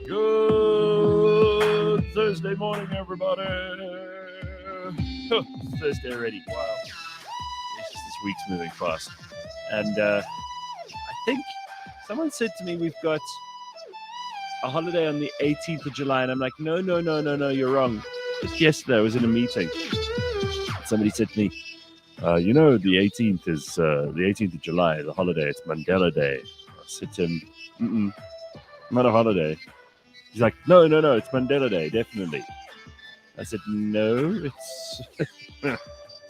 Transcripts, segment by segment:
Good Thursday morning, everybody. It's Thursday already. Wow. This week's moving fast. And I think someone said to me we've got a holiday on the 18th of July. And I'm like, no, you're wrong. Just yesterday, I was in a meeting. Somebody said to me, the 18th is the 18th of July, the holiday. It's Mandela Day. I said to him, not a holiday. He's like, no, it's Mandela Day, definitely. I said, no, it's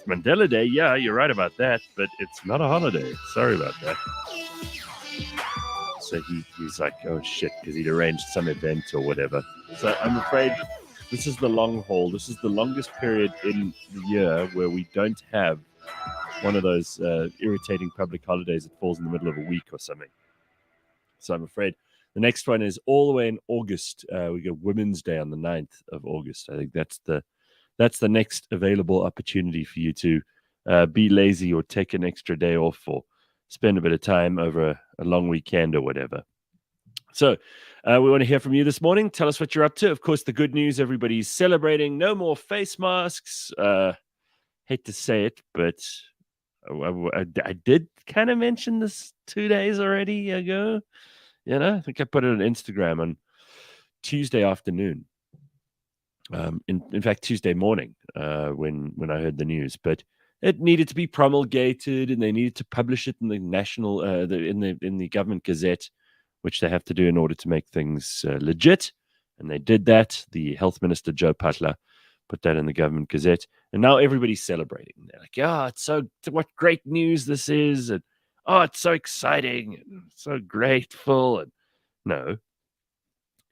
Mandela Day. Yeah, you're right about that, but it's not a holiday. Sorry about that. So he's like, oh shit, because he'd arranged some event or whatever. So I'm afraid this is the long haul. This is the longest period in the year where we don't have one of those irritating public holidays that falls in the middle of a week or something. So I'm afraid the next one is all the way in August. We got Women's Day on the 9th of August. I think that's the next available opportunity for you to be lazy or take an extra day off or spend a bit of time over a long weekend or whatever. So we want to hear from you this morning. Tell us what you're up to. Of course, the good news, everybody's celebrating. No more face masks. Hate to say it, but I did kind of mention this 2 days already ago. I think I put it on Instagram on Tuesday afternoon. In fact, Tuesday morning when I heard the news. But it needed to be promulgated, and they needed to publish it in the national in the government gazette, which they have to do in order to make things legit. And they did that. The health minister Joe Phala put that in the government gazette, and now everybody's celebrating. They're like, what great news this is, and it's so exciting and so grateful. And no,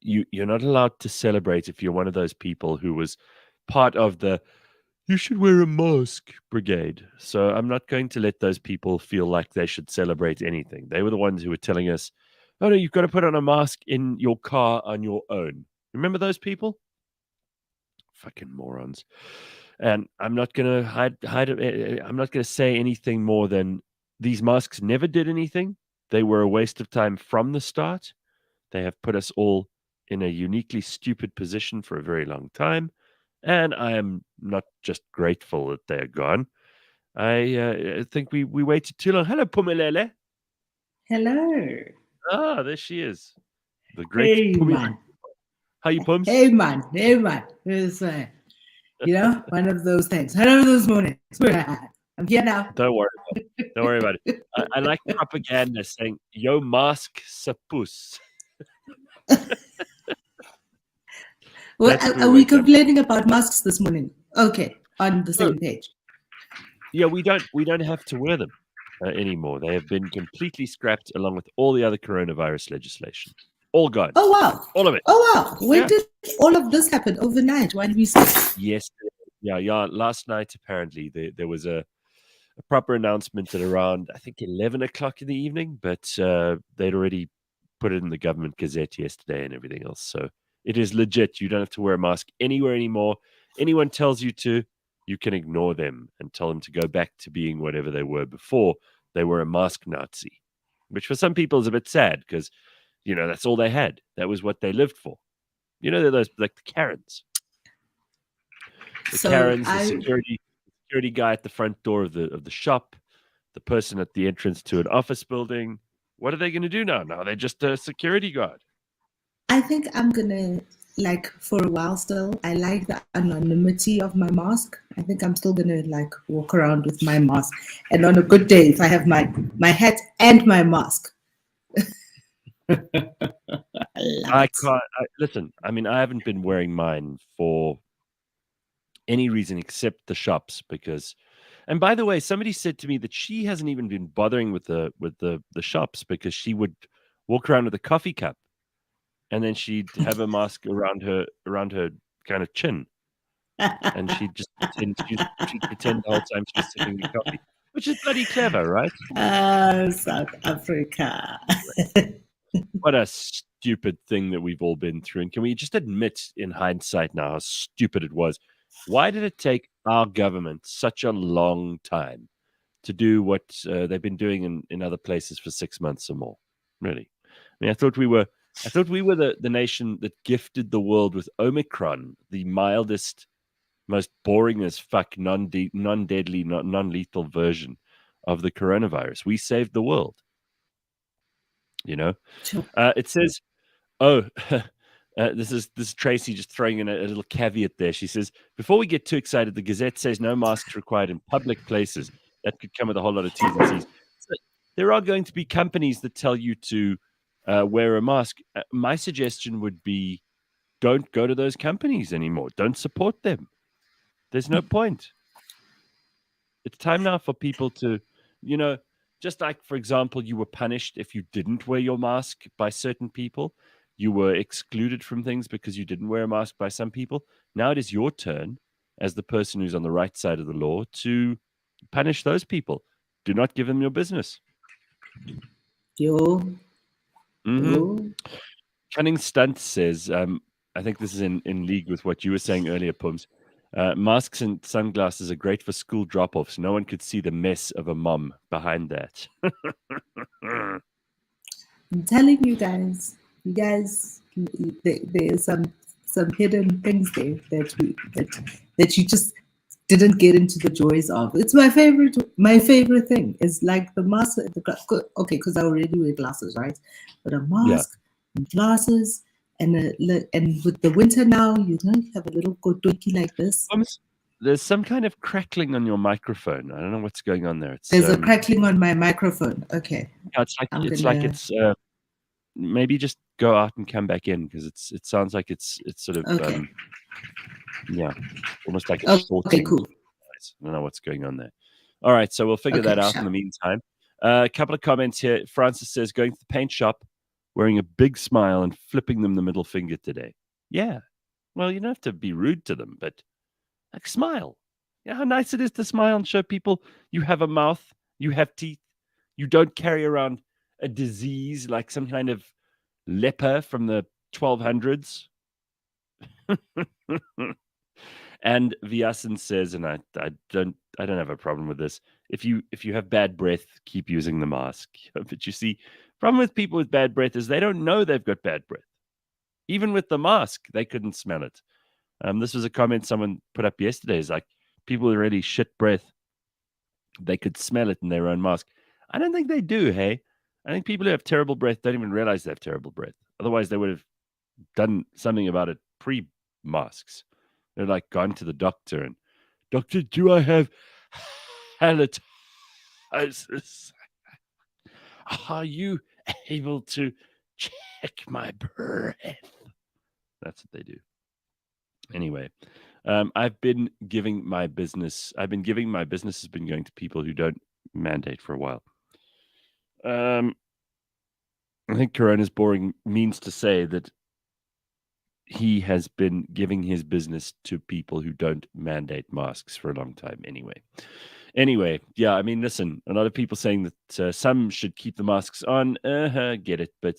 you're not allowed to celebrate if you're one of those people who was part of the "you should wear a mask" brigade. So I'm not going to let those people feel like they should celebrate anything. They were the ones who were telling us, oh no, you've got to put on a mask in your car on your own. Remember those people? Fucking morons. And I'm not going to hide it. I'm not going to say anything more than these masks never did anything. They were a waste of time from the start. They have put us all in a uniquely stupid position for a very long time. And I am not just grateful that they are gone. I think we waited too long. Hello, Pumelele. Hello. Ah, there she is. The great Phumi. Man. How you, Pums? Hey, man. It's, one of those things. One of those mornings. I'm here now. Don't worry about it. I like propaganda saying, yo mask sapus. Well, are we complaining about masks this morning? Okay, on the same page. Yeah, we don't have to wear them anymore. They have been completely scrapped along with all the other coronavirus legislation. All gone. Oh, wow. All of it. Oh, wow. When did all of this happen? Overnight? Why did we see? Yes. Yeah. Last night, apparently, there was a proper announcement at around, I think, 11 o'clock in the evening, but they'd already put it in the government gazette yesterday and everything else. So it is legit. You don't have to wear a mask anywhere anymore. Anyone tells you to, you can ignore them and tell them to go back to being whatever they were before. They were a mask Nazi, which for some people is a bit sad because, that's all they had. That was what they lived for. They're those like the Karens. Karens, the security guy at the front door of the shop, the person at the entrance to an office building. What are they going to do now? Now they're just a security guard. I think I'm going to, for a while still, I like the anonymity of my mask. I think I'm still going to, walk around with my mask. And on a good day, if I have my hat and my mask. I can't. Listen, I haven't been wearing mine for any reason except the shops because, and by the way, somebody said to me that she hasn't even been bothering with the shops because she would walk around with a coffee cup and then she'd have a mask around her kind of chin and she'd just pretend the whole time she was sipping the coffee, which is bloody clever, right? South Africa. What a stupid thing that we've all been through. And can we just admit in hindsight now how stupid it was? Why did it take our government such a long time to do what they've been doing in other places for 6 months or more? Really? I thought we were I thought we were the nation that gifted the world with Omicron, the mildest, most boring as fuck, non-deadly, non-lethal version of the coronavirus. We saved the world. Sure. It says, oh, this is Tracy just throwing in a little caveat there. She says, before we get too excited, the Gazette says no masks required in public places. That could come with a whole lot of T's and C's. So there are going to be companies that tell you to wear a mask. My suggestion would be, don't go to those companies anymore. Don't support them. There's no point. It's time now for people to, just like, for example, you were punished if you didn't wear your mask by certain people. You were excluded from things because you didn't wear a mask by some people. Now it is your turn, as the person who's on the right side of the law, to punish those people. Do not give them your business. Yo. Cunning Stunt says, I think this is in league with what you were saying earlier, Pums. Masks and sunglasses are great for school drop-offs. No one could see the mess of a mom behind that. I'm telling you guys, there's some hidden things there that you just didn't get into the joys of. It's my favorite thing is like the mask. Okay, because I already wear glasses, right? But a mask, and glasses, and with the winter now, you have a little kotoki like this. There's some kind of crackling on your microphone. I don't know what's going on there. There's a crackling on my microphone. Okay. It's maybe just go out and come back in, because it sounds like it's sort of okay. Almost like it's shorting. Okay, cool. I don't know what's going on there. All right, so we'll figure that out in the meantime. A couple of comments here. Francis says, going to the paint shop, wearing a big smile and flipping them the middle finger today. Yeah. Well, you don't have to be rude to them, but like, smile. You know how nice it is to smile and show people you have a mouth, you have teeth, you don't carry around a disease like some kind of leper from the 1200s. And Vyasan says, and I don't have a problem with this. If you have bad breath, keep using the mask. But you see, problem with people with bad breath is they don't know they've got bad breath. Even with the mask, they couldn't smell it. This was a comment someone put up yesterday. Is like, people with really shit breath, they could smell it in their own mask. I don't think they do, hey? I think people who have terrible breath don't even realize they have terrible breath. Otherwise, they would have done something about it pre-masks. They're like gone to the doctor and, doctor, do I have halitosis? Are you able to check my breath? That's what they do. Anyway, I've been giving my business has been going to people who don't mandate for a while. I think Corona's boring means to say that he has been giving his business to people who don't mandate masks for a long time anyway. Yeah, I mean, listen, a lot of people saying that some should keep the masks on. Get it, but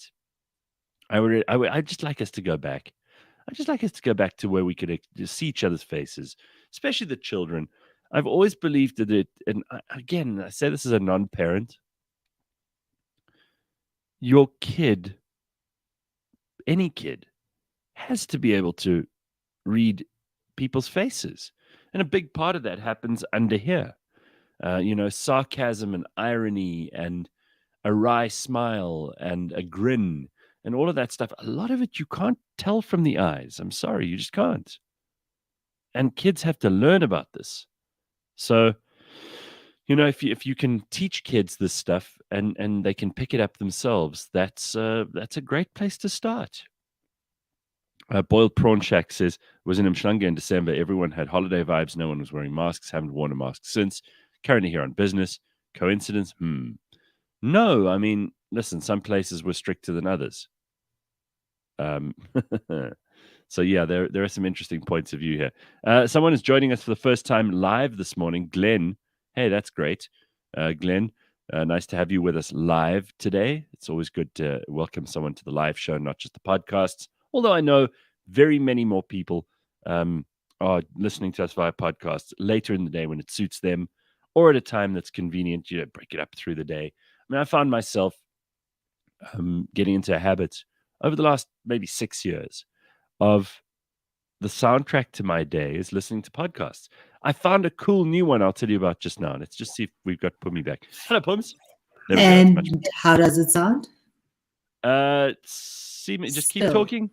I'd just like us to go back. I'd just like us to go back to where we could see each other's faces, especially the children. I've always believed that it, and again, I say this as a non-parent, your kid, any kid, has to be able to read people's faces. And a big part of that happens under here. Sarcasm and irony and a wry smile and a grin and all of that stuff. A lot of it you can't tell from the eyes. I'm sorry, you just can't. And kids have to learn about this. So, if you can teach kids this stuff and they can pick it up themselves, that's a great place to start. Boiled Prawn Shack says, was in Mshlanga in December. Everyone had holiday vibes. No one was wearing masks. Haven't worn a mask since. Currently here on business. Coincidence? No, I mean, listen, some places were stricter than others. So yeah, there are some interesting points of view here. Someone is joining us for the first time live this morning. Glenn. Hey, that's great. Glenn, nice to have you with us live today. It's always good to welcome someone to the live show, not just the podcasts. Although I know very many more people are listening to us via podcasts later in the day when it suits them, or at a time that's convenient. Break it up through the day. I mean, I found myself getting into a habit over the last maybe 6 years of the soundtrack to my day is listening to podcasts. I found a cool new one I'll tell you about just now. Let's just see if we've got Phumi back. Hello, Phums. There we go. It's much And how does it sound? just keep Still. talking.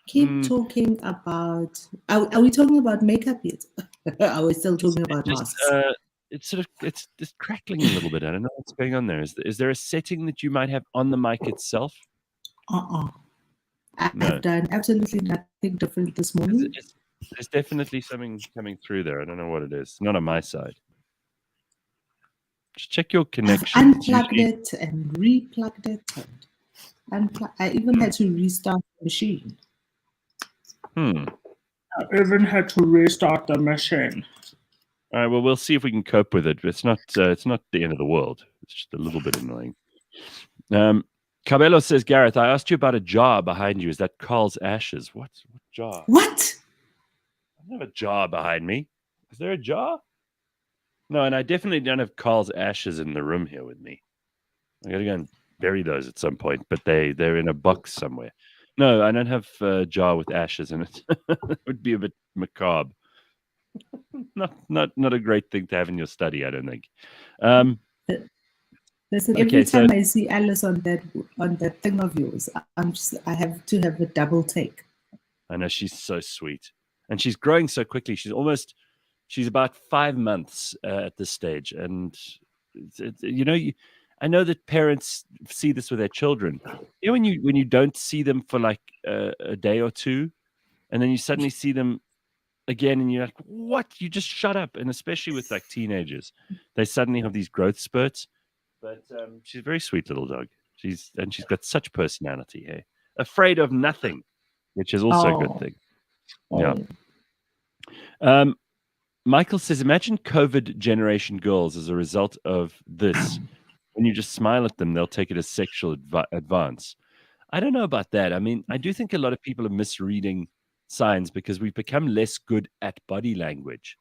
Keep talking about. Are we talking about makeup yet? Are we still talking about masks? It's crackling a little bit. I don't know what's going on there. Is there a setting that you might have on the mic itself? I've done absolutely nothing different this morning. There's definitely something coming through there. I don't know what it is. Not on my side. Just check your connection. I've unplugged it and replugged it. I even had to restart the machine. I even had to restart the machine. All right. Well, we'll see if we can cope with it. It's not the end of the world. It's just a little bit annoying. Cabello says, Gareth, I asked you about a jar behind you. Is that Carl's ashes? What jar? What? I don't have a jar behind me. Is there a jar? No, and I definitely don't have Carl's ashes in the room here with me. I got to go and bury those at some point, but they're in a box somewhere. No, I don't have a jar with ashes in it. It would be a bit macabre. Not a great thing to have in your study, I don't think. Listen, every time I see Alice on that thing of yours, I have to have a double take. I know, she's so sweet, and she's growing so quickly. She's about 5 months at this stage, and I know that parents see this with their children. You know, when you don't see them for like a day or two, and then you suddenly see them again, and you're like, "What? You just shut up!" And especially with like teenagers, they suddenly have these growth spurts. But she's a very sweet little dog. She's got such personality. Hey, afraid of nothing, which is also a good thing. Yeah. Michael says, imagine COVID generation girls as a result of this. When you just smile at them, they'll take it as sexual advance. I don't know about that. I mean, I do think a lot of people are misreading signs because we've become less good at body language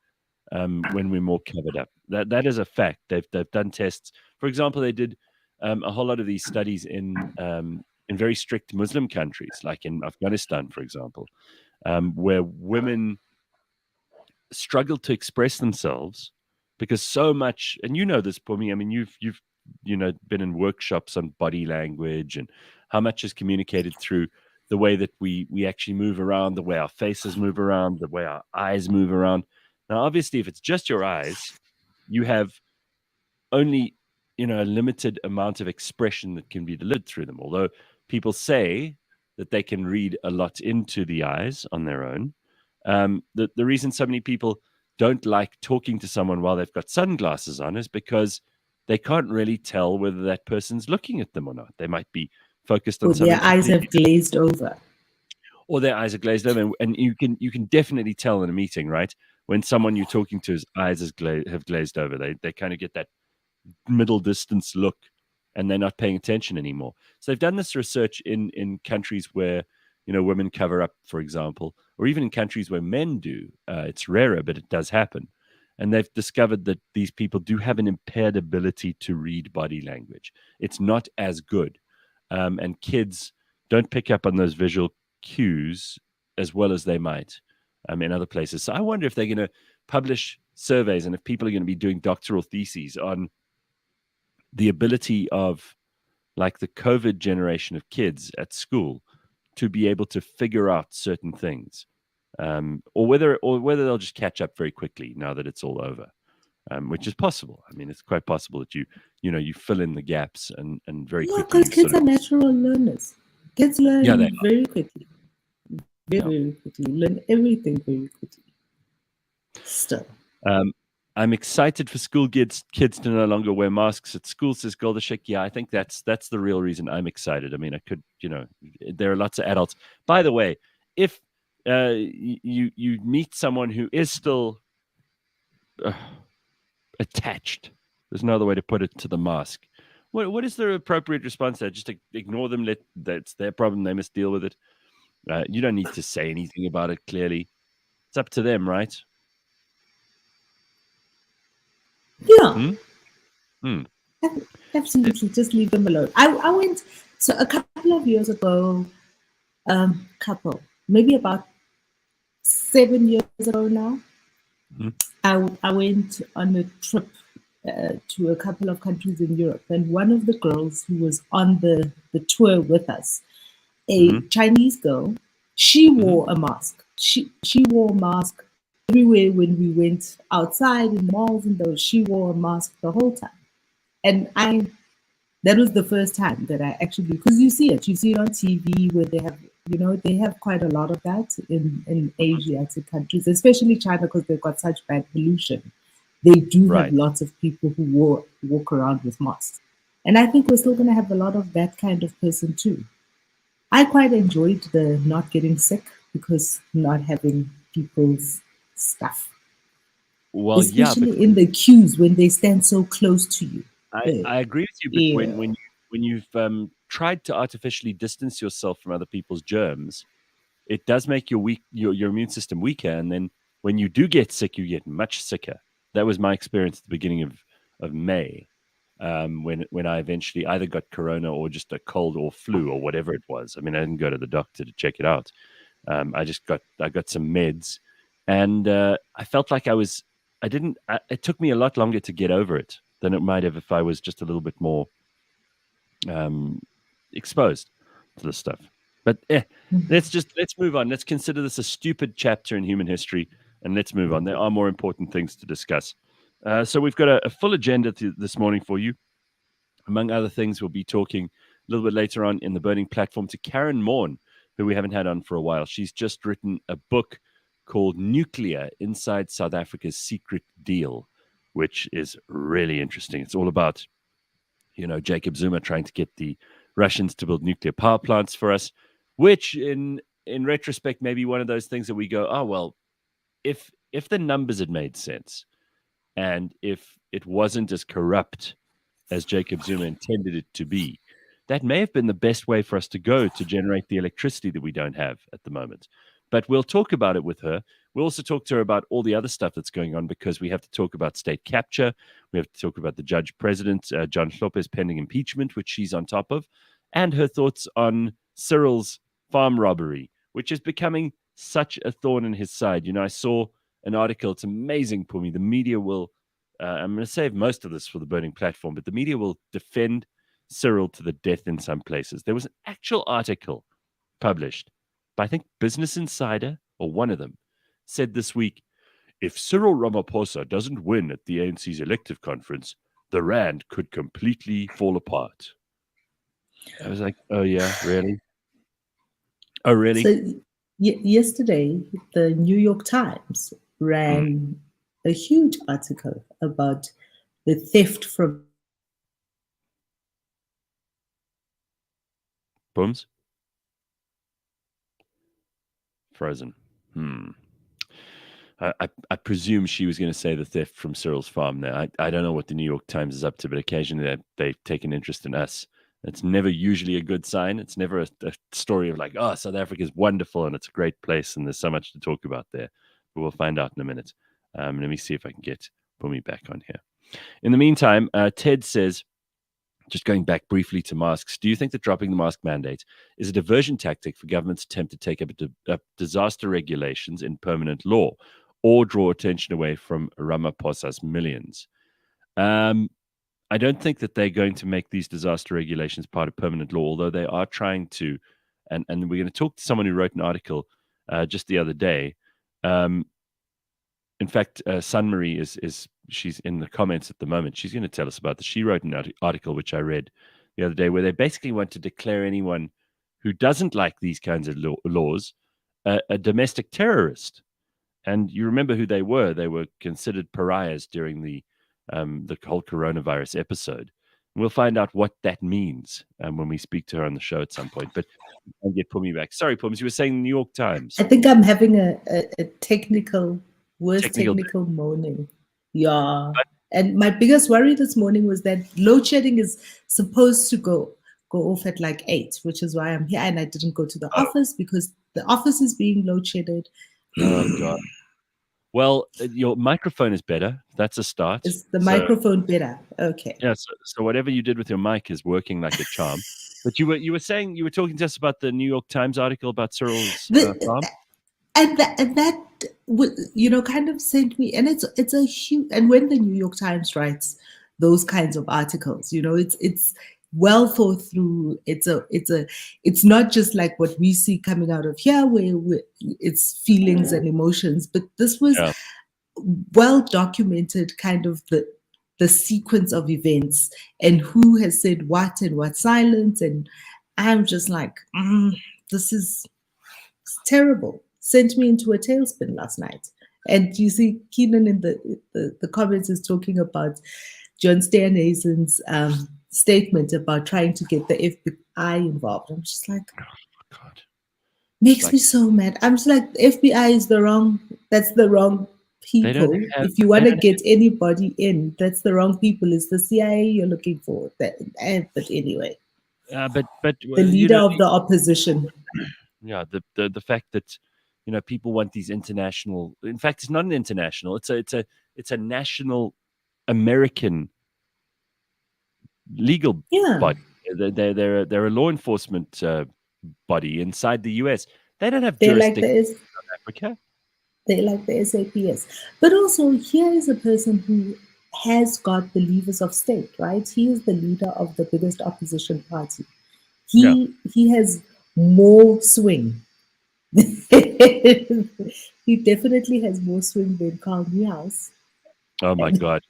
when we're more covered up. That is a fact. They've done tests. For example, they did a whole lot of these studies in very strict Muslim countries, like in Afghanistan, for example, where women struggle to express themselves because so much, and you know this, Phumi, I mean, you've been in workshops on body language and how much is communicated through the way that we actually move around, the way our faces move around, the way our eyes move around. Now, obviously, if it's just your eyes, you have only, a limited amount of expression that can be delivered through them. Although people say that they can read a lot into the eyes on their own. The reason so many people don't like talking to someone while they've got sunglasses on is because they can't really tell whether that person's looking at them or not. They might be focused on something. Their eyes have glazed over. Or their eyes are glazed over. And you can definitely tell in a meeting, right? When someone you're talking to's eyes have glazed over. They kind of get that middle distance look and they're not paying attention anymore. So they've done this research in countries where, women cover up, for example, or even in countries where men do. It's rarer, but it does happen. And they've discovered that these people do have an impaired ability to read body language. It's not as good. And kids don't pick up on those visual cues as well as they might in other places. So I wonder if they're going to publish surveys and if people are going to be doing doctoral theses on the ability of like the COVID generation of kids at school to be able to figure out certain things, or whether they'll just catch up very quickly now that it's all over, which is possible. I mean, it's quite possible that you fill in the gaps and very quickly. Because kids are natural learners. Kids learn very quickly. Very quickly. Learn everything very quickly. Still. I'm excited for school kids to no longer wear masks at school, says Goldashek. Yeah, I think that's the real reason I'm excited. I mean, I could, there are lots of adults. By the way, if you meet someone who is still attached, there's no other way to put it, to the mask, what is the appropriate response there? Just to ignore them, that's their problem, they must deal with it. You don't need to say anything about it, clearly. It's up to them, right? Yeah. Absolutely. Just leave them alone. I went, so a couple of years ago, Couple, maybe about 7 years ago now. Mhm. I went on a trip to a couple of countries in Europe, and one of the girls who was on the tour with us, a Mhm. Chinese girl, she Mhm. wore a mask. She wore a mask everywhere when we went outside in malls and those. She wore a mask the whole time, and I that was the first time that I actually, because you see it on TV where they have, they have quite a lot of that in Asiatic countries, especially China, because they've got such bad pollution. They do have Right. lots of people who walk around with masks. And I think we're still going to have a lot of that kind of person too. I quite enjoyed the not getting sick because not having people's stuff, Well, yeah, but especially in the queues when they stand so close to you. I agree with you. But Yeah. when you've tried to artificially distance yourself from other people's germs, it does make your immune system weaker, and then when you do get sick, you get much sicker. That was my experience at the beginning of May, when I eventually either got corona or just a cold or flu or whatever it was. I mean, I didn't go to the doctor to check it out. I got some meds, and I felt like I didn't. It took me a lot longer to get over it than it might have if I was just a little bit more um, exposed to this stuff. But let's move on. Let's consider this a stupid chapter in human history, and let's move on. There are more important things to discuss. So we've got a full agenda this morning for you. Among other things, we'll be talking a little bit later on in the Burning Platform to Karyn Maughan, who we haven't had on for a while. She's just written a book called Nuclear Inside South Africa's Secret Deal, which is really interesting. It's all about Jacob Zuma trying to get the Russians to build nuclear power plants for us, which in retrospect may be one of those things that we go, oh well, if the numbers had made sense and if it wasn't as corrupt as Jacob Zuma intended it to be, that may have been the best way for us to go to generate the electricity that we don't have at the moment. But we'll talk about it with her. We'll also talk to her about all the other stuff that's going on, because we have to talk about state capture. We have to talk about the judge president, John Hlophe's pending impeachment, which she's on top of, and her thoughts on Cyril's farm robbery, which is becoming such a thorn in his side. I saw an article. It's amazing, Phumi. The media will I'm going to save most of this for the Burning Platform, but the media will defend Cyril to the death in some places. There was an actual article published by, I think, Business Insider, or one of them, said this week, if Cyril Ramaphosa doesn't win at the ANC's elective conference, the Rand could completely fall apart. I was like, oh yeah, really? Oh, really? So yesterday, the New York Times Mm. ran a huge article about the theft from Booms? Frozen. Hmm. I presume she was going to say the theft from Cyril's farm there. I don't know what the New York Times is up to, but occasionally they've taken interest in us. It's never usually a good sign. It's never a story of like, oh, South Africa is wonderful and it's a great place and there's so much to talk about there. But we'll find out in a minute. Let me see if I can get Phumi back on here. In the meantime, Ted says, just going back briefly to masks, do you think that dropping the mask mandate is a diversion tactic for government's attempt to take up disaster regulations in permanent law, or draw attention away from Ramaphosa's millions? I don't think that they're going to make these disaster regulations part of permanent law, although they are trying to. And we're going to talk to someone who wrote an article just the other day. In fact, Sunmarie is she's in the comments at the moment. She's going to tell us about this. She wrote an article which I read the other day, where they basically want to declare anyone who doesn't like these kinds of laws a domestic terrorist. And you remember who they were? They were considered pariahs during the whole coronavirus episode. And we'll find out what that means when we speak to her on the show at some point. But I'll get Phumi back. Sorry, Phumi, you were saying the New York Times. I think I'm having a technical, worst Technical. technical morning. Yeah. And my biggest worry this morning was that load shedding is supposed to go off at like 8, which is why I'm here. And I didn't go to the office because the office is being load shedded. Oh, God. Well, your microphone is better. That's a start. Is the microphone better? Okay. Yeah, so whatever you did with your mic is working like a charm. But you were saying, you were talking to us about the New York Times article about Cyril's farm. And that kind of sent me, and it's a huge. And when the New York Times writes those kinds of articles, it's well thought through. It's not just like what we see coming out of here, where it's feelings and emotions, but this was well documented, kind of the sequence of events and who has said what and what silence. And I'm just like, this is terrible. Sent me into a tailspin last night. And you see Keenan in the comments is talking about John Steenhuisen's statement about trying to get the FBI involved. I'm just like, God. Makes me so mad. I'm just like, the FBI is that's the wrong people. If you want to get anybody in, that's the wrong people. It's the CIA you're looking for. But anyway, but the leader of the opposition. Yeah, the fact that people want these international. In fact, it's not an international. It's a national American legal body. They're a law enforcement body inside the US. They don't have jurisdiction in South Africa. They like the SAPS. But also, here is a person who has got the levers of state, right? He is the leader of the biggest opposition party. He has more swing. He definitely has more swing than Carl Niehaus. Oh, my God.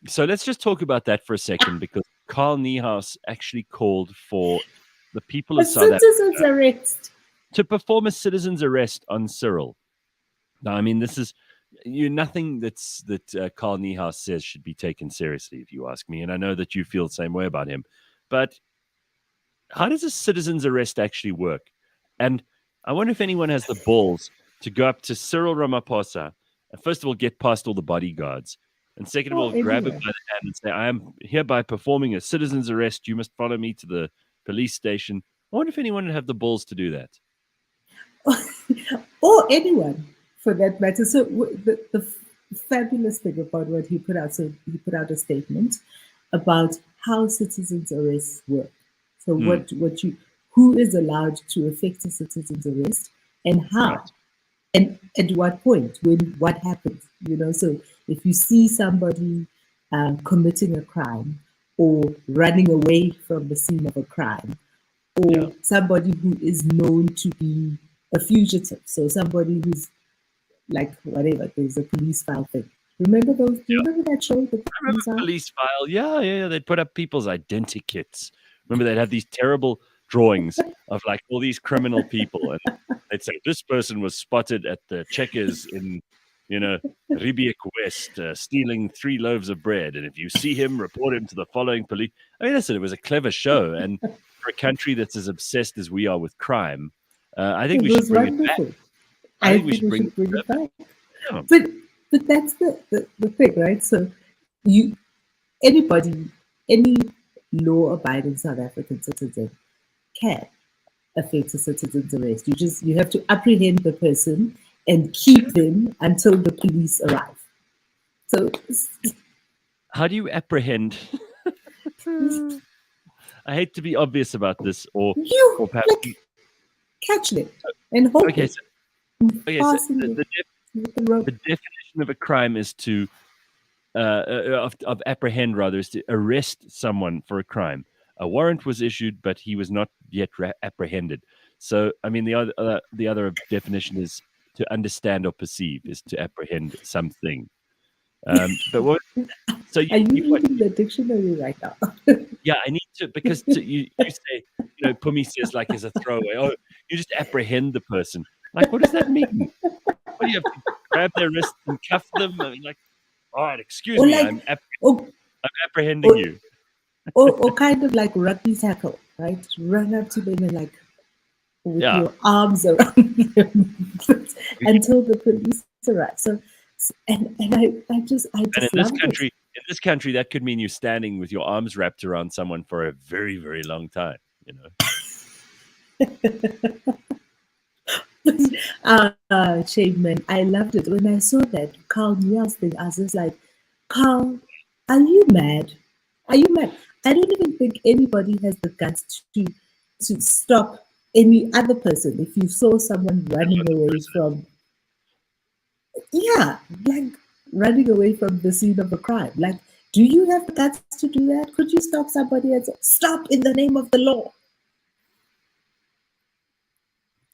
So let's just talk about that for a second, because Carl Niehaus actually called for the people of South Africa to perform a citizen's arrest on Cyril. Now, I mean, this is nothing that Carl Niehaus says should be taken seriously, if you ask me. And I know that you feel the same way about him. But how does a citizen's arrest actually work? And I wonder if anyone has the balls to go up to Cyril Ramaphosa and, first of all, get past all the bodyguards. And second of all, grab him by the hand and say, I am hereby performing a citizen's arrest. You must follow me to the police station. I wonder if anyone would have the balls to do that. Or anyone, for that matter. So the fabulous thing about what he put out, so he put out a statement about how citizens' arrests work. So who is allowed to effect a citizen's arrest, and how, and at what point, what happens, So if you see somebody committing a crime or running away from the scene of a crime, or somebody who is known to be a fugitive, so somebody who's like whatever, there's a police file thing. Remember those? Do you remember that show? I remember Police File. Yeah. They'd put up people's identikits. Remember, they'd have these terrible drawings of like all these criminal people, and they'd say this person was spotted at the Checkers in, Riebeek West, stealing 3 loaves of bread, and if you see him, report him to the following police. I mean, listen, it was a clever show, and for a country that's as obsessed as we are with crime, I think we should bring it back. I think we should bring it back. Yeah. But that's the thing, right? So any law-abiding South African citizen can effect a citizen's arrest. You have to apprehend the person and keep them until the police arrive. So how do you apprehend? I hate to be obvious about this, or perhaps catch them and hold them. The definition of a crime is to of apprehend, rather, is to arrest someone for a crime. A warrant was issued, but he was not yet apprehended. So, I mean, the other definition is to understand or perceive, is to apprehend something. But what? So are you reading the dictionary right now? Yeah, I need to, because you say, Phumi says like as a throwaway, oh, you just apprehend the person. Like, what does that mean? What do you have to grab their wrists and cuff them? I mean, like, all right, excuse me, I'm apprehending you. or kind of like rugby tackle, right? Run up to them and like with your arms around them until the police arrive. So, and I just and in this country, that could mean you standing with your arms wrapped around someone for a very, very long time. Shaman, I loved it. When I saw that Carl Niehaus thing, I was just like, Carl, are you mad? Are you mad? I don't even think anybody has the guts to to stop any other person if you saw someone running away from, like running away from the scene of a crime. Like, do you have the guts to do that? Could you stop somebody and say, stop in the name of the law?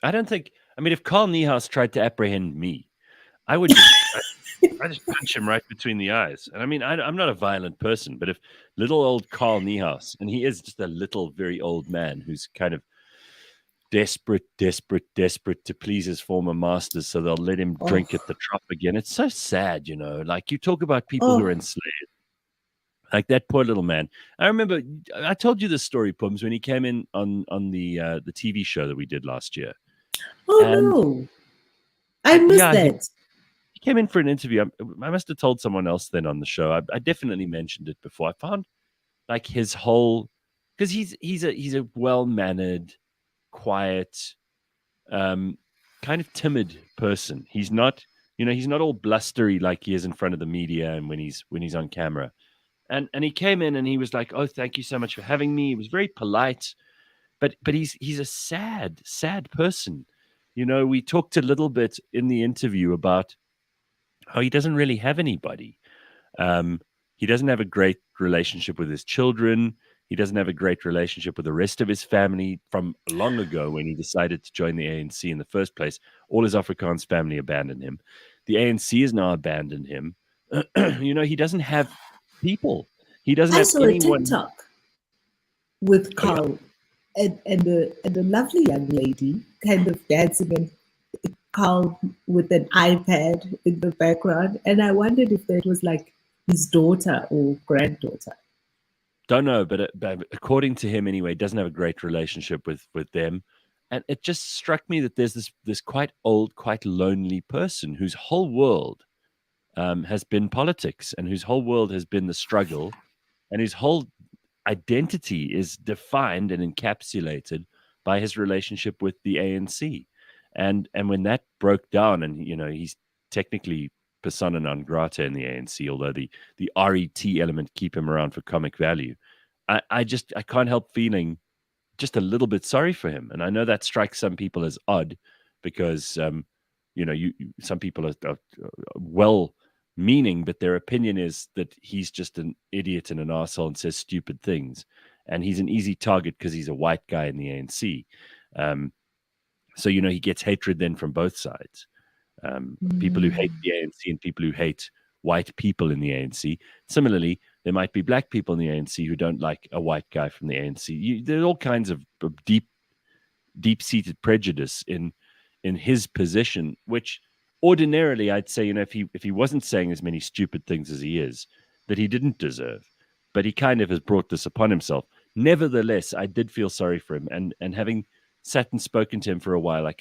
I don't think. I mean, if Carl Niehaus tried to apprehend me, I would just, I just punch him right between the eyes. And I mean, I'm not a violent person, but if little old Carl Niehaus, and he is just a little, very old man who's kind of desperate to please his former masters, so they'll let him drink at the trough again. It's so sad, you know. Like, you talk about people who are enslaved. Like that poor little man. I remember I told you this story, Pums, when he came in on the TV show that we did last year. No, I missed that. He came in for an interview. I must have told someone else then on the show. I definitely mentioned it before. I found like his whole, because he's a well-mannered, quiet, kind of timid person. He's not, he's not all blustery like he is in front of the media and when he's on camera. And he came in and he was like, "Oh, thank you so much for having me." He was very polite, but he's a sad person. We talked a little bit in the interview about how he doesn't really have anybody. He doesn't have a great relationship with his children. He doesn't have a great relationship with the rest of his family from long ago when he decided to join the ANC in the first place. All his Afrikaans family abandoned him. The ANC has now abandoned him. He doesn't have people. He doesn't have anyone. I saw a TikTok with Carl and a lovely young lady kind of dancing, and Carl with an iPad in the background. And I wondered if that was like his daughter or granddaughter. Don't know, but according to him anyway, doesn't have a great relationship with them. And it just struck me that there's this quite old, quite lonely person whose whole world has been politics, and whose whole world has been the struggle, and whose whole identity is defined and encapsulated by his relationship with the ANC. And when that broke down, and he's technically persona non grata in the ANC, although the RET element keep him around for comic value, I can't help feeling just a little bit sorry for him. And I know that strikes some people as odd because some people are well meaning, but their opinion is that he's just an idiot and an arsehole and says stupid things, and he's an easy target because he's a white guy in the ANC. So he gets hatred then from both sides. People who hate the ANC and people who hate white people in the ANC. Similarly, there might be black people in the ANC who don't like a white guy from the ANC. There's all kinds of deep-seated prejudice in his position, which ordinarily I'd say, if he wasn't saying as many stupid things as he is, that he didn't deserve. But he kind of has brought this upon himself. Nevertheless, I did feel sorry for him, and having sat and spoken to him for a while, I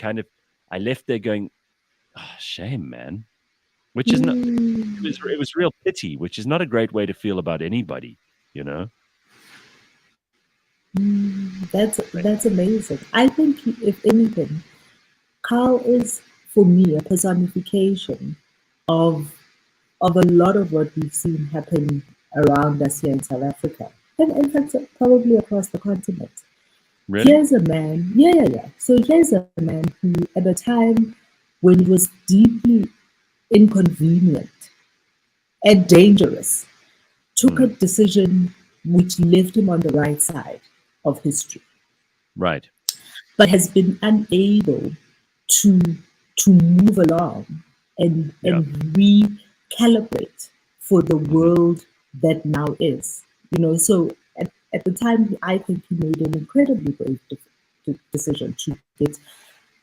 left there going, oh, shame, man. Which is not, it was real pity, which is not a great way to feel about anybody, That's amazing. I think, if anything, Carl is, for me, a personification of a lot of what we've seen happen around us here in South Africa, and in fact probably across the continent. Really? Here's a man, So here's a man who, at a time when it was deeply inconvenient and dangerous, took a decision which left him on the right side of history. Right. But has been unable to move along and recalibrate for the world that now is. So at the time, I think he made an incredibly brave decision to get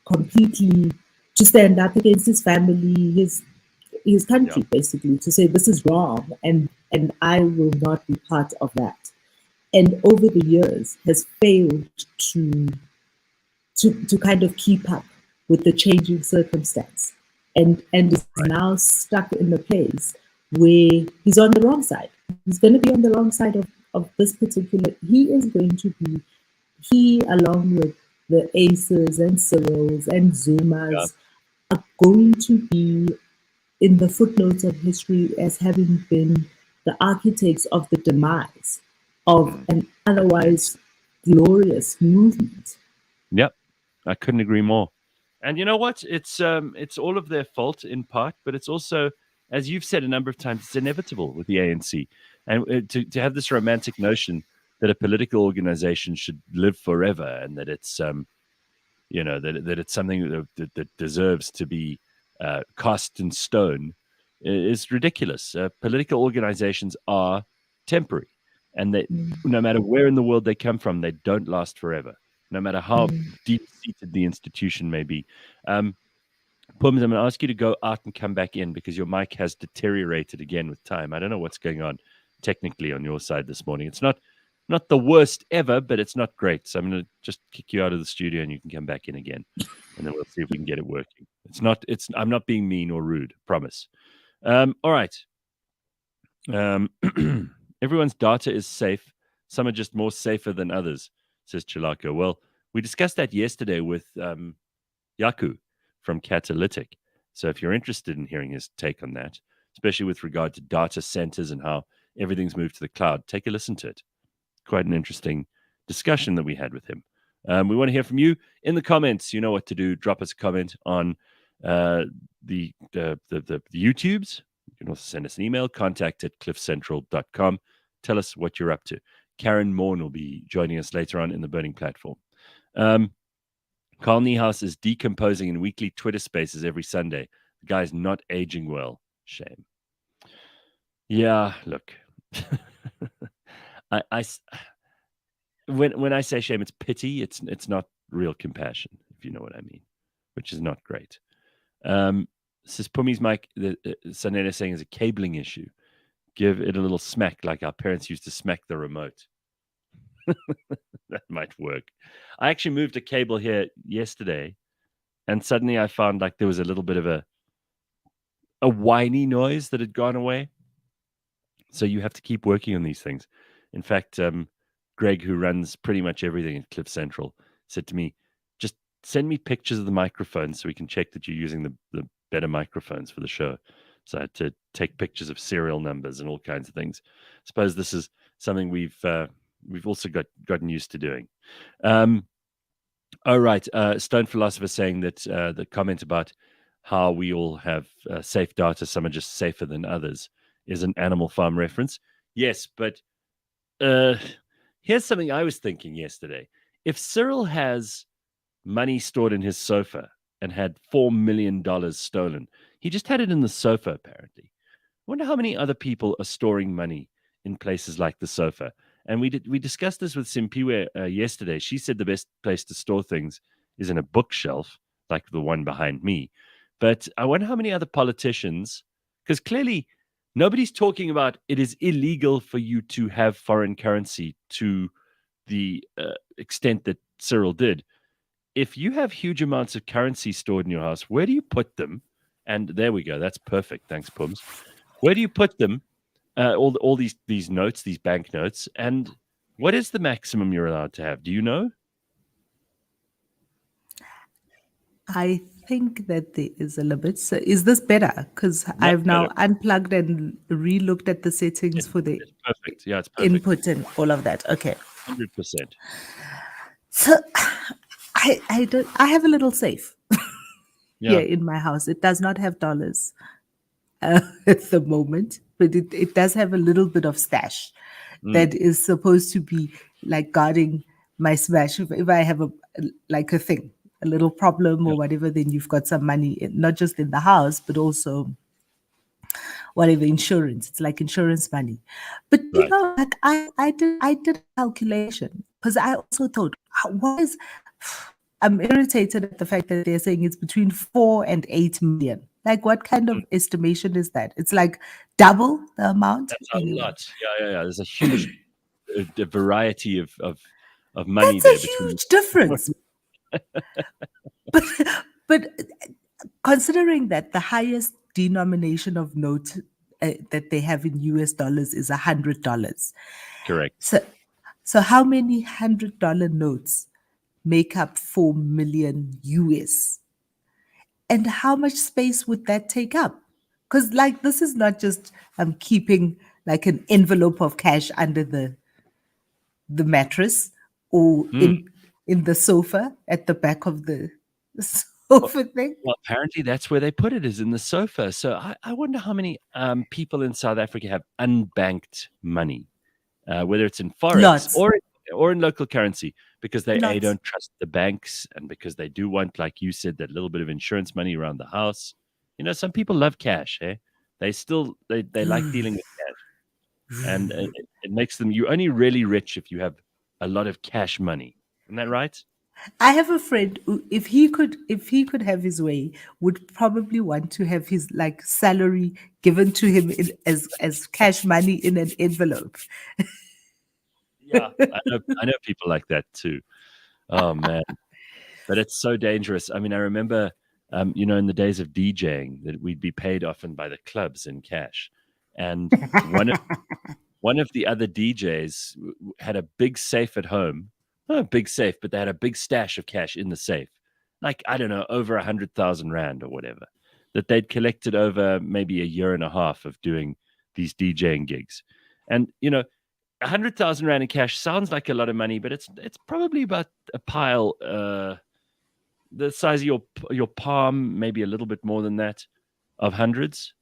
completely, to stand up against his family, his country, basically, to say this is wrong, and I will not be part of that. And over the years has failed to kind of keep up with the changing circumstance, and is now stuck in a place where he's on the wrong side. He's going to be on the wrong side of this particular. He is going to be, along with the Aces and Cyrils and Zumas, are going to be in the footnotes of history as having been the architects of the demise of an otherwise glorious movement. Yep, I couldn't agree more. And you know what? It's all of their fault in part, but it's also, as you've said a number of times, it's inevitable with the ANC. And to have this romantic notion that a political organization should live forever and that it's that it's something that deserves to be cast in stone is ridiculous. Political organizations are temporary, and they, no matter where in the world they come from, they don't last forever, no matter how deep-seated the institution may be. Pums, I'm going to ask you to go out and come back in because your mic has deteriorated again with time. I don't know what's going on technically on your side this morning. It's not the worst ever, but it's not great. So I'm going to just kick you out of the studio and you can come back in again. And then we'll see if we can get it working. I'm not being mean or rude, promise. All right. Everyone's data is safe. Some are just more safer than others, says Chilako. Well, we discussed that yesterday with Yaku from Catalytic. So if you're interested in hearing his take on that, especially with regard to data centers and how everything's moved to the cloud, take a listen to it. Quite an interesting discussion that we had with him. We want to hear from you in the comments. You know what to do. Drop us a comment on the YouTubes. You can also send us an email, contact@cliffcentral.com. Tell us what you're up to. Karyn Maughan will be joining us later on in the Burning Platform. Carl Niehaus is decomposing in weekly Twitter spaces every Sunday. The guy's not aging well. Shame. Yeah, look. When I say shame, it's pity. It's not real compassion, if you know what I mean, which is not great. Says Pumi's mic, Sanela saying is a cabling issue. Give it a little smack like our parents used to smack the remote. That might work. I actually moved a cable here yesterday, and suddenly I found like there was a little bit of a whiny noise that had gone away. So you have to keep working on these things. In fact, Greg, who runs pretty much everything at Cliff Central, said to me, just send me pictures of the microphones so we can check that you're using the better microphones for the show. So I had to take pictures of serial numbers and all kinds of things. I suppose this is something we've also gotten used to doing. All right. Stone Philosopher saying that the comment about how we all have safe data, some are just safer than others, is an Animal Farm reference. Yes, but here's something I was thinking yesterday. If Cyril has money stored in his sofa and had $4 million stolen, he just had it in the sofa, apparently. I wonder how many other people are storing money in places like the sofa. And we discussed this with Simpiwe yesterday. She said the best place to store things is in a bookshelf, like the one behind me. But I wonder how many other politicians, because clearly nobody's talking about it is illegal for you to have foreign currency to the extent that Cyril did. If you have huge amounts of currency stored in your house, where do you put them? And there we go. That's perfect. Thanks, Pums. Where do you put them? All these notes, these bank notes, and what is the maximum you're allowed to have? Do you know? I think that there is a limit. So is this better? Because I've now unplugged and re-looked at the settings for the perfect. Yeah, it's perfect. Input and all of that. Okay. 100%. So I have a little safe here in my house. It does not have dollars at the moment, but it does have a little bit of stash that is supposed to be like guarding my smash. If I have a thing, a little problem or whatever, then you've got some money, not just in the house, but also whatever insurance. It's like insurance money. But you know, like I did a calculation because I also thought, I'm irritated at the fact that they're saying it's between 4 and 8 million. Like, what kind of estimation is that? It's like double the amount. That's a lot. Yeah. There's a huge variety of money. That's a huge difference. but considering that the highest denomination of note that they have in US dollars is $100. Correct. So how many $100 notes make up 4 million US? And how much space would that take up? Because like this is not just keeping like an envelope of cash under the mattress or in the sofa at the back of the sofa thing? Well, apparently that's where they put it, is in the sofa. So I wonder how many people in South Africa have unbanked money, whether it's in forex Lots. or in local currency, because they Lots. don't trust the banks, and because they do want, like you said, that little bit of insurance money around the house. Some people love cash. They like dealing with cash, and it makes them. You're only really rich if you have a lot of cash money. Isn't that right? I have a friend who, if he could have his way, would probably want to have his like salary given to him as cash money in an envelope. Yeah, I know people like that too. Oh man, but it's so dangerous. I mean, I remember, in the days of DJing, that we'd be paid often by the clubs in cash, and one of the other DJs had a big safe at home. Not a big safe, but they had a big stash of cash in the safe, like, I don't know, over 100,000 rand or whatever, that they'd collected over maybe a year and a half of doing these DJing gigs, and 100,000 rand in cash sounds like a lot of money, but it's probably about a pile the size of your palm, maybe a little bit more than that, of hundreds.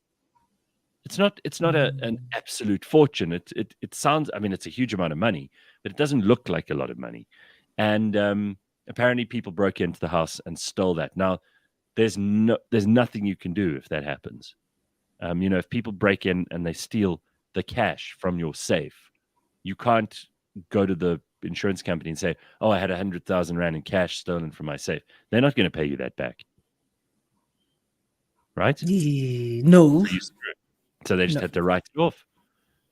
It's not an absolute fortune. It sounds, I mean, it's a huge amount of money, but it doesn't look like a lot of money. And apparently people broke into the house and stole that. Now, there's nothing you can do if that happens. If people break in and they steal the cash from your safe, you can't go to the insurance company and say, "Oh, I had 100,000 rand in cash stolen from my safe." They're not going to pay you that back, right? No. So they just had to write it off.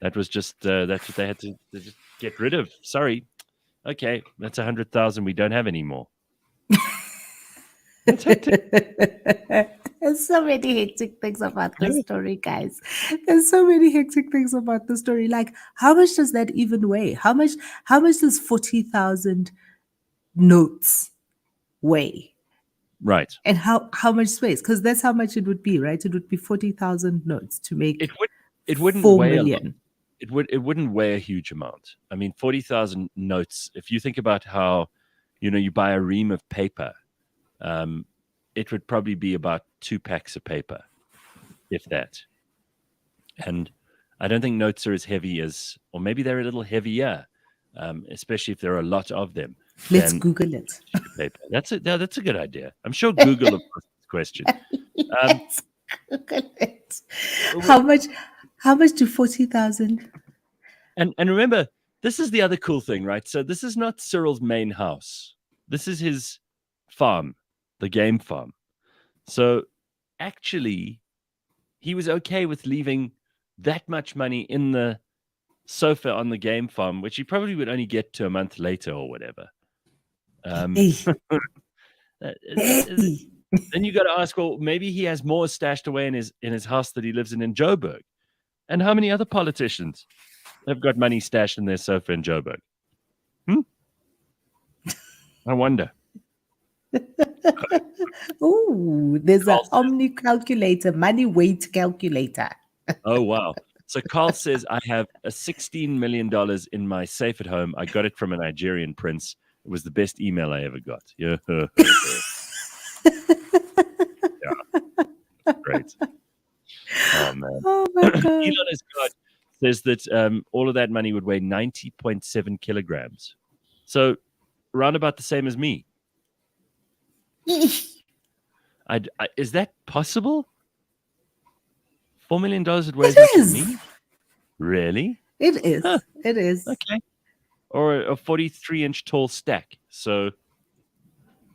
That was just that's what they had to just get rid of. Sorry, okay, that's 100,000 we don't have anymore. There's so many hectic things about the story, guys. There's so many hectic things about the story. Like, how much does that even weigh? How much does 40,000 notes weigh? Right. And how much space? Because that's how much it would be, right? It would be 40,000 notes to make it wouldn't 4 weigh million. It wouldn't weigh a huge amount. I mean, 40,000 notes, if you think about how, you buy a ream of paper, it would probably be about 2 packs of paper, if that. And I don't think notes are as heavy as, or maybe they're a little heavier, especially if there are a lot of them. Let's Google it. Paper. That's a good idea. I'm sure Google will ask this question. Let's Google it. How much do 40,000? And remember, this is the other cool thing, right? So this is not Cyril's main house. This is his farm, the game farm. So actually, he was okay with leaving that much money in the sofa on the game farm, which he probably would only get to a month later or whatever. Then you got to ask, well, maybe he has more stashed away in his house that he lives in Joburg. And how many other politicians have got money stashed in their sofa in Joburg? I wonder. Oh, there's an Omni calculator, money weight calculator. Oh, wow. So Carl says, I have a $16 million in my safe at home. I got it from a Nigerian prince. It was the best email I ever got. Yeah. Yeah. Great. Oh, man. Oh, my God. Elon is God says that all of that money would weigh 90.7 kilograms. So around about the same as me. Is that possible? $4 million would weigh as much as me? Really? It is. Huh. It is. Okay. Or a 43-inch tall stack. So,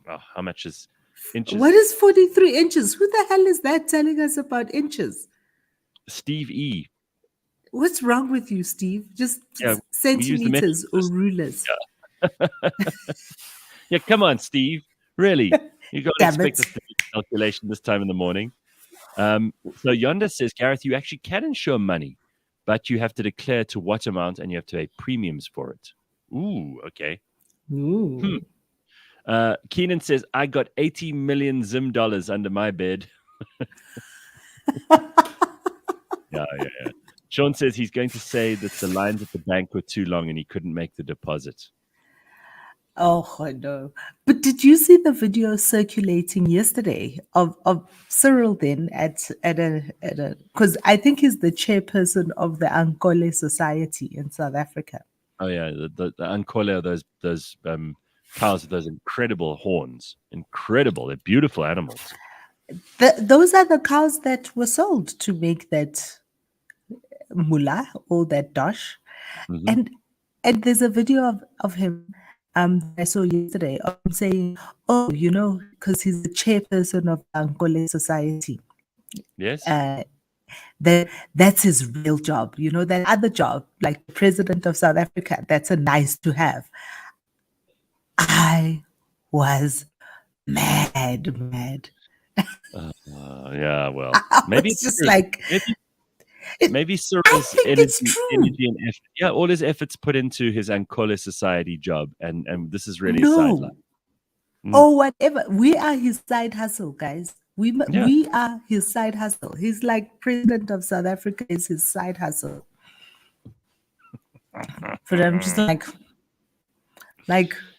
how much is inches? What is 43 inches? Who the hell is that telling us about inches? Steve E. What's wrong with you, Steve? Just centimeters or rulers. Yeah. Yeah, come on, Steve. Really? You got to expect a calculation this time in the morning. So Yonda says, Gareth, you actually can insure money, but you have to declare to what amount and you have to pay premiums for it. Ooh, okay. Ooh. Keenan says, I got 80 million Zim dollars under my bed. Yeah. Sean says he's going to say that the lines at the bank were too long and he couldn't make the deposit. Oh, I know. But did you see the video circulating yesterday of Cyril then at a because I think he's the chairperson of the Ankole Society in South Africa. Oh yeah, the Ankole, those cows with those incredible horns, incredible. They're beautiful animals. Those are the cows that were sold to make that mullah or that dosh. Hmm. And there's a video of him that I saw yesterday of him saying, oh, because he's the chairperson of the Ankole Society. Yes. Uh, that's his real job. That other job, like president of South Africa, that's a nice to have. I was mad. Yeah. Well, I maybe was it's just true. like, Maybe I Cyril's think it's energy true. and effort. Yeah, all his efforts put into his Ankole Society job, and this is really a sideline. No, or whatever. We are his side hustle, guys. Yeah. We are his side hustle. He's like president of South Africa is his side hustle. But I'm just like,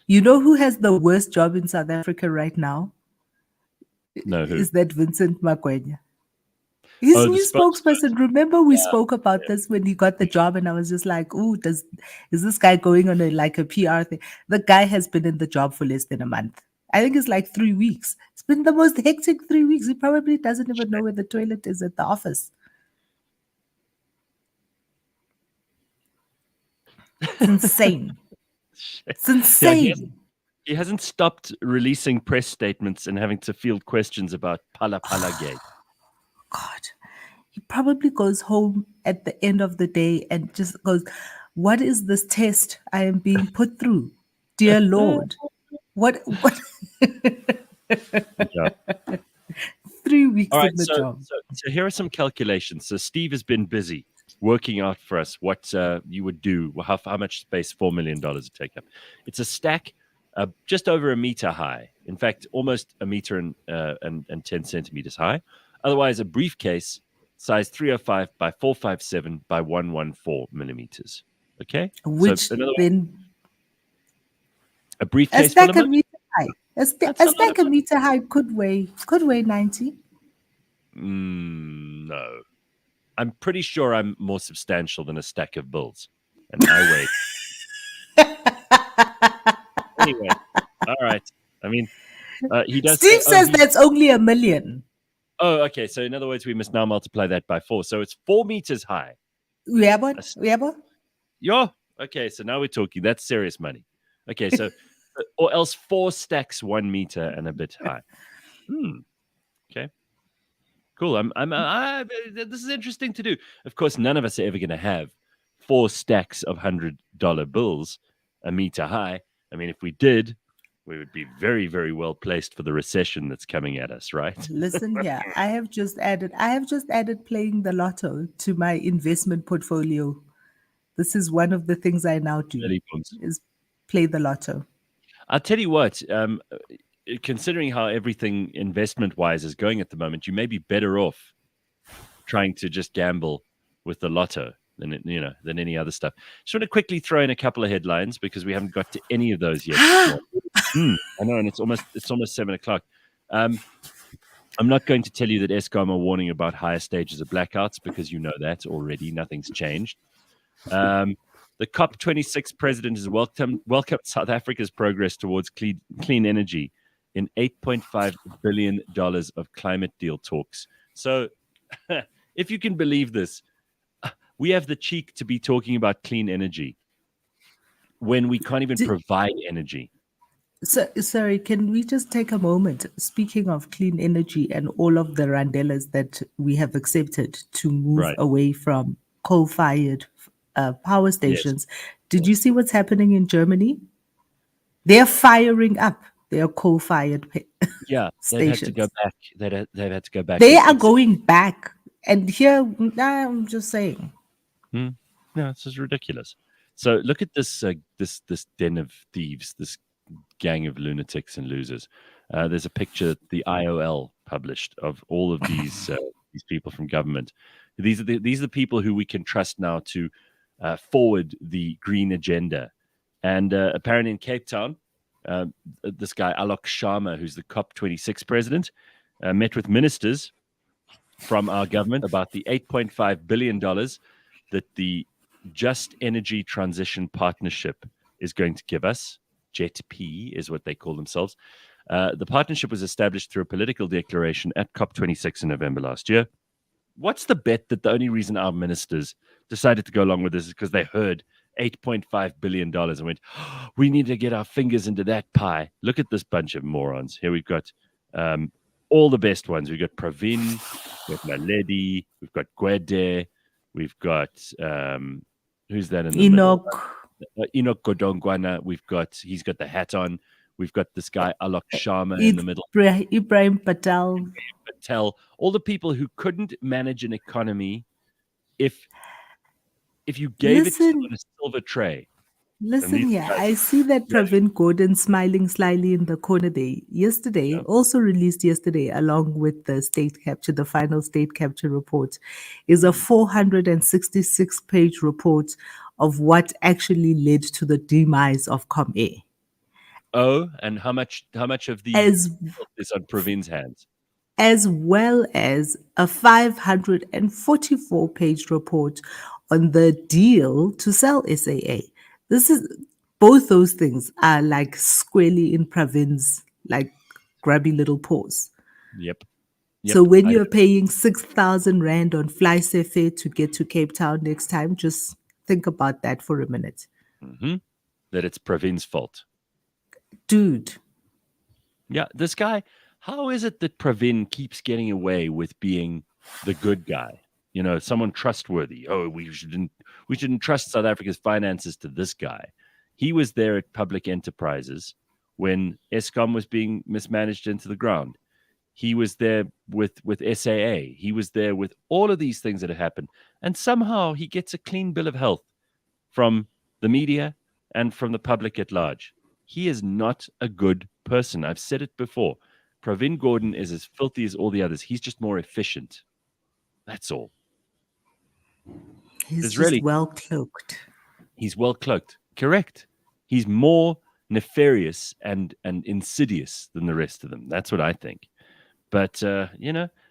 who has the worst job in South Africa right now? No, who? Is that Vincent Magwenya. His Oh, the new spokesperson. Remember we spoke about yeah. this when he got the job, and I was just like, "Ooh, is this guy going on a PR thing?" The guy has been in the job for less than a month. I think it's like 3 weeks. It's been the most hectic 3 weeks. He probably doesn't even know where the toilet is at the office. It's insane. It's insane. He hasn't stopped releasing press statements and having to field questions about Phala Phala Gate. God, he probably goes home at the end of the day and just goes, "What is this test I am being put through, dear Lord? What?" Yeah. 3 weeks All right, in the job. so here are some calculations. So Steve has been busy working out for us what you would do, how much space $4 million would take up. It's a stack just over a meter high. In fact, almost a meter and 10 centimeters high. Otherwise, a briefcase size 305 by 457 by 114 millimeters. Okay? Which so another then a a briefcase full stack of a money? meter high. A That's a lot stack of a meter high could weigh 90. No. I'm pretty sure I'm more substantial than a stack of bills. And I weigh. Anyway, all right. I mean, he does Steve say, says that's only $1 million. Oh, okay. So in other words, we must now multiply that by 4. So it's 4 meters high. Yeah. Yeah. Okay. So now we're talking. That's serious money. Okay. So, or else 4 stacks 1 meter and a bit high. Okay. Cool. This is interesting to do. Of course, none of us are ever going to have 4 stacks of $100 bills a meter high. I mean, if we did, we would be very, very well placed for the recession that's coming at us, right? Listen here. I have just added playing the lotto to my investment portfolio. This is one of the things I now do is play the lotto. I'll tell you what, considering how everything investment-wise is going at the moment, you may be better off trying to just gamble with the lotto than any other stuff. Just want to quickly throw in a couple of headlines because we haven't got to any of those yet. I know, and it's almost 7:00. I'm not going to tell you that Eskom are warning about higher stages of blackouts because you know that already. Nothing's changed. The COP26 president has welcomed South Africa's progress towards clean energy in $8.5 billion of climate deal talks. So if you can believe this, we have the cheek to be talking about clean energy when we can't even provide energy. So, sorry, can we just take a moment? Speaking of clean energy and all of the randelas that we have accepted to move away from coal-fired power stations, did you see what's happening in Germany? They're firing up their coal-fired stations. They've had to go back. They've had to go back. They are going back. And here, I'm just saying. No, this is ridiculous. So look at this this den of thieves, this gang of lunatics and losers. There's a picture the IOL published of all of these people from government. These are the people who we can trust now to forward the green agenda. And apparently in Cape Town, this guy Alok Sharma, who's the COP26 president, met with ministers from our government about the $8.5 billion that the Just Energy Transition Partnership is going to give us. JETP is what they call themselves. The partnership was established through a political declaration at COP26 in November last year. What's the bet that the only reason our ministers decided to go along with this is because they heard $8.5 billion and went, oh, we need to get our fingers into that pie. Look at this bunch of morons. Here we've got all the best ones. We've got Pravin, we've got Naledi, we've got Gwede, we've got, who's that in the Enoch. middle? Enoch Godongwana. He's got the hat on. We've got this guy, Alok Sharma, in the middle. Ibrahim Patel. All the people who couldn't manage an economy if you gave it to them on a silver tray. Listen here, I see that Pravin Gordhan smiling slyly in the corner there. Also released yesterday, along with the the final state capture report, is a 466-page report of what actually led to the demise of ComAir. Oh, and how much of the is on Pravin's hands? As well as a 544-page report on the deal to sell SAA. Both those things are like squarely in Pravin's like grubby little paws. Yep. So when you're paying 6,000 Rand on fare to get to Cape Town next time, just think about that for a minute. Mm-hmm. That it's Pravin's fault. Dude. Yeah, this guy, how is it that Pravin keeps getting away with being the good guy? You know, someone trustworthy. Oh, we shouldn't trust South Africa's finances to this guy. He was there at Public Enterprises when Eskom was being mismanaged into the ground. He was there with SAA. He was there with all of these things that have happened. And somehow he gets a clean bill of health from the media and from the public at large. He is not a good person. I've said it before. Pravin Gordhan is as filthy as all the others. He's just more efficient. That's all. He's really well cloaked. He's well cloaked. Correct. He's more nefarious and insidious than the rest of them. That's what I think. But,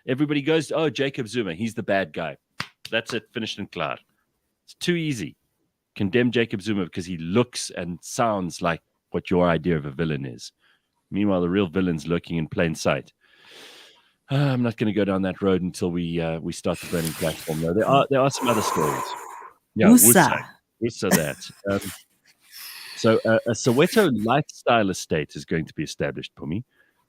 everybody goes, oh, Jacob Zuma, he's the bad guy. That's it, finished and clear. It's too easy. Condemn Jacob Zuma because he looks and sounds like what your idea of a villain is. Meanwhile, the real villain's lurking in plain sight. I'm not going to go down that road until we start the burning platform. No, there are some other stories. Yeah, Wusa that. So a Soweto lifestyle estate is going to be established, Phumi,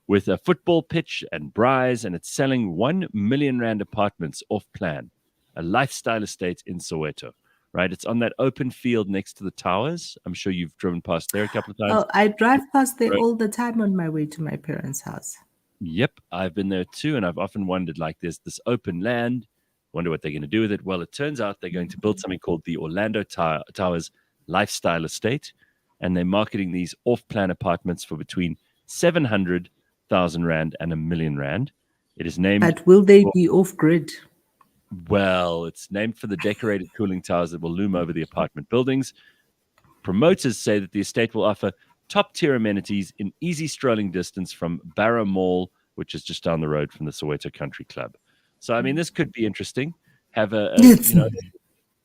with a football pitch and braais, and it's selling 1 million Rand apartments off plan. A lifestyle estate in Soweto, right? It's on that open field next to the towers. I'm sure you've driven past there a couple of times. Oh, I drive past there all the time on my way to my parents' house. Yep, I've been there too, and I've often wondered, like, there's this open land, wonder what they're going to do with it. Well, it turns out they're going to build something called the Orlando Towers Lifestyle Estate, and they're marketing these off-plan apartments for between 700,000 Rand and 1 million Rand. It is named... But will they be off-grid? Well, it's named for the decorated cooling towers that will loom over the apartment buildings. Promoters say that the estate will offer top-tier amenities in easy strolling distance from Barra Mall, which is just down the road from the Soweto Country Club. So, I mean, this could be interesting. Have a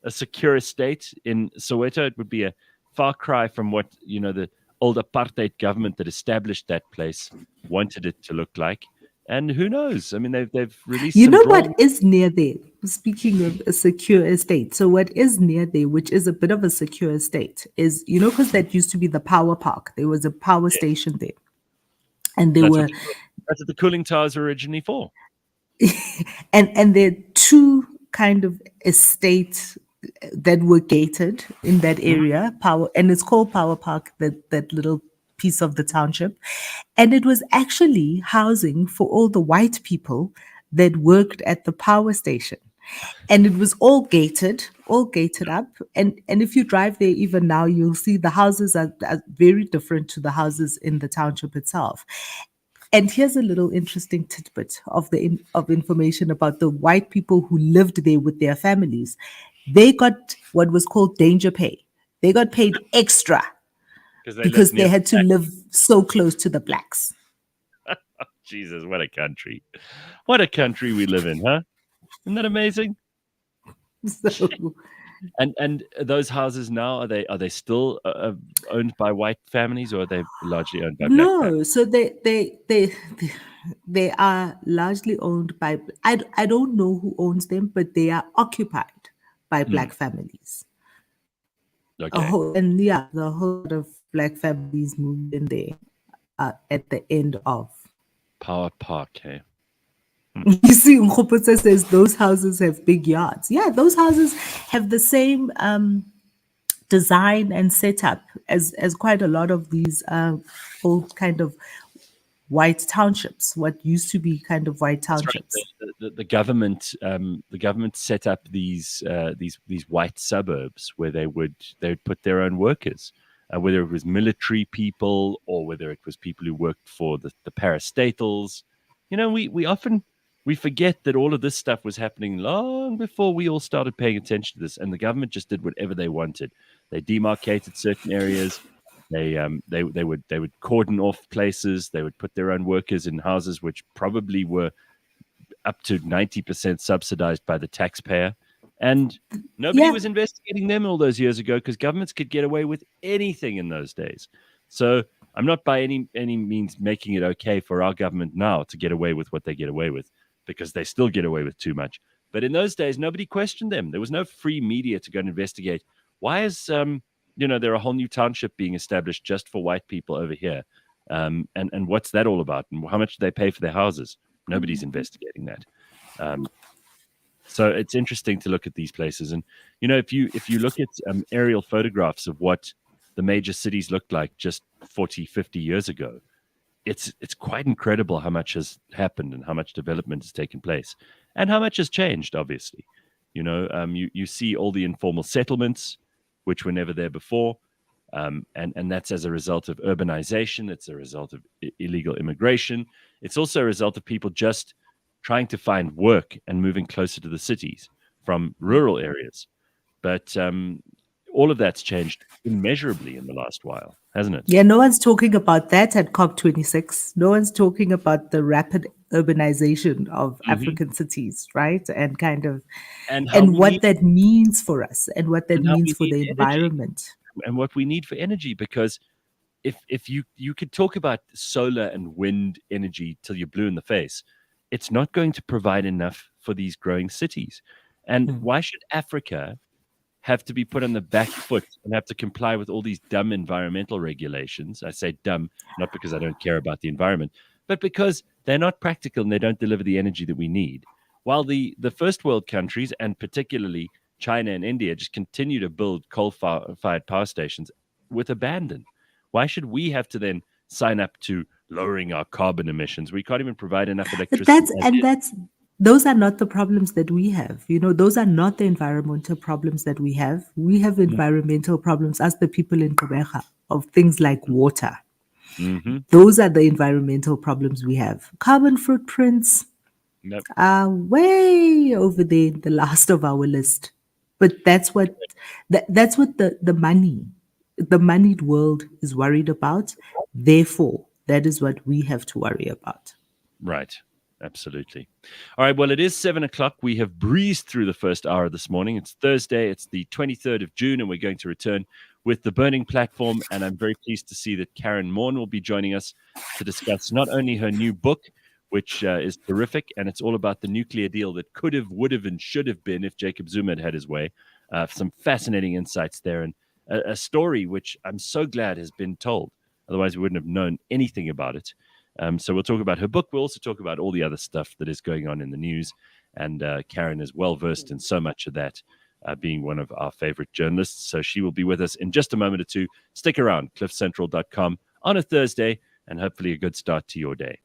secure estate in Soweto. It would be a far cry from what, the old apartheid government that established that place wanted it to look like. And who knows? I mean, they've released. What is near there? Speaking of a secure estate, so what is near there, which is a bit of a secure estate, is because that used to be the power park. There was a power station there, and that's what the cooling towers were originally for. and there are two kind of estates that were gated in that area, and it's called Power Park. That little piece of the township, and it was actually housing for all the white people that worked at the power station, and it was all gated up, and if you drive there even now, you'll see the houses are very different to the houses in the township itself. And here's a little interesting tidbit of information about the white people who lived there with their families. They got what was called danger pay. They got paid extra because they had to live so close to the blacks. Jesus, what a country. What a country we live in, huh? Isn't that amazing? So, and those houses now, are they still owned by white families, or are they largely owned by black families? so they are largely owned by, I don't know who owns them, but they are occupied by black families. Okay. The whole lot of black families moved in there at the end of Power Park, hey? You see, Nkgopotse says those houses have big yards. Yeah, those houses have the same design and setup as quite a lot of these old kind of white townships. What used to be kind of white townships. Right. The government set up these white suburbs where they would put their own workers. Whether it was military people or whether it was people who worked for the parastatals. You know, we forget that all of this stuff was happening long before we all started paying attention to this, and the government just did whatever they wanted. They demarcated certain areas. They would cordon off places. They would put their own workers in houses which probably were up to 90% subsidized by the taxpayer. And nobody was investigating them all those years ago because governments could get away with anything in those days. So I'm not by any means making it okay for our government now to get away with what they get away with, because they still get away with too much. But in those days, nobody questioned them. There was no free media to go and investigate. Why is there a whole new township being established just for white people over here? And what's that all about? And how much do they pay for their houses? Nobody's investigating that. So it's interesting to look at these places. And, if you look at aerial photographs of what the major cities looked like just 40, 50 years ago, it's quite incredible how much has happened and how much development has taken place and how much has changed, obviously. You see all the informal settlements, which were never there before. And that's as a result of urbanization. It's a result of illegal immigration. It's also a result of people just trying to find work and moving closer to the cities from rural areas. But all of that's changed immeasurably in the last while, hasn't it? Yeah, no one's talking about that at COP26. No one's talking about the rapid urbanization of African cities, right? And kind of, and what that means for us and what that means for the environment. And what we need for energy, because if you could talk about solar and wind energy till you're blue in the face, it's not going to provide enough for these growing cities. And why should Africa have to be put on the back foot and have to comply with all these dumb environmental regulations? I say dumb, not because I don't care about the environment, but because they're not practical and they don't deliver the energy that we need. While the first world countries, and particularly China and India, just continue to build coal-fired power stations with abandon. Why should we have to then sign up to lowering our carbon emissions? We can't even provide enough electricity. Those are not the problems that we have. Those are not the environmental problems that we have. We have environmental problems as the people in Gqeberha of things like water. Mm-hmm. Those are the environmental problems we have. Carbon footprints are way over there, the last of our list. But that's what the moneyed world is worried about. Therefore, that is what we have to worry about. Right. Absolutely. All right. Well, it is 7:00. We have breezed through the first hour this morning. It's Thursday. It's the 23rd of June, and we're going to return with the Burning Platform. And I'm very pleased to see that Karyn Maughan will be joining us to discuss not only her new book, which is terrific, and it's all about the nuclear deal that could have, would have, and should have been if Jacob Zuma had had his way. Some fascinating insights there, and a story which I'm so glad has been told. Otherwise, we wouldn't have known anything about it. So we'll talk about her book. We'll also talk about all the other stuff that is going on in the news. And Karyn is well-versed in so much of that, being one of our favorite journalists. So she will be with us in just a moment or two. Stick around, cliffcentral.com on a Thursday, and hopefully a good start to your day.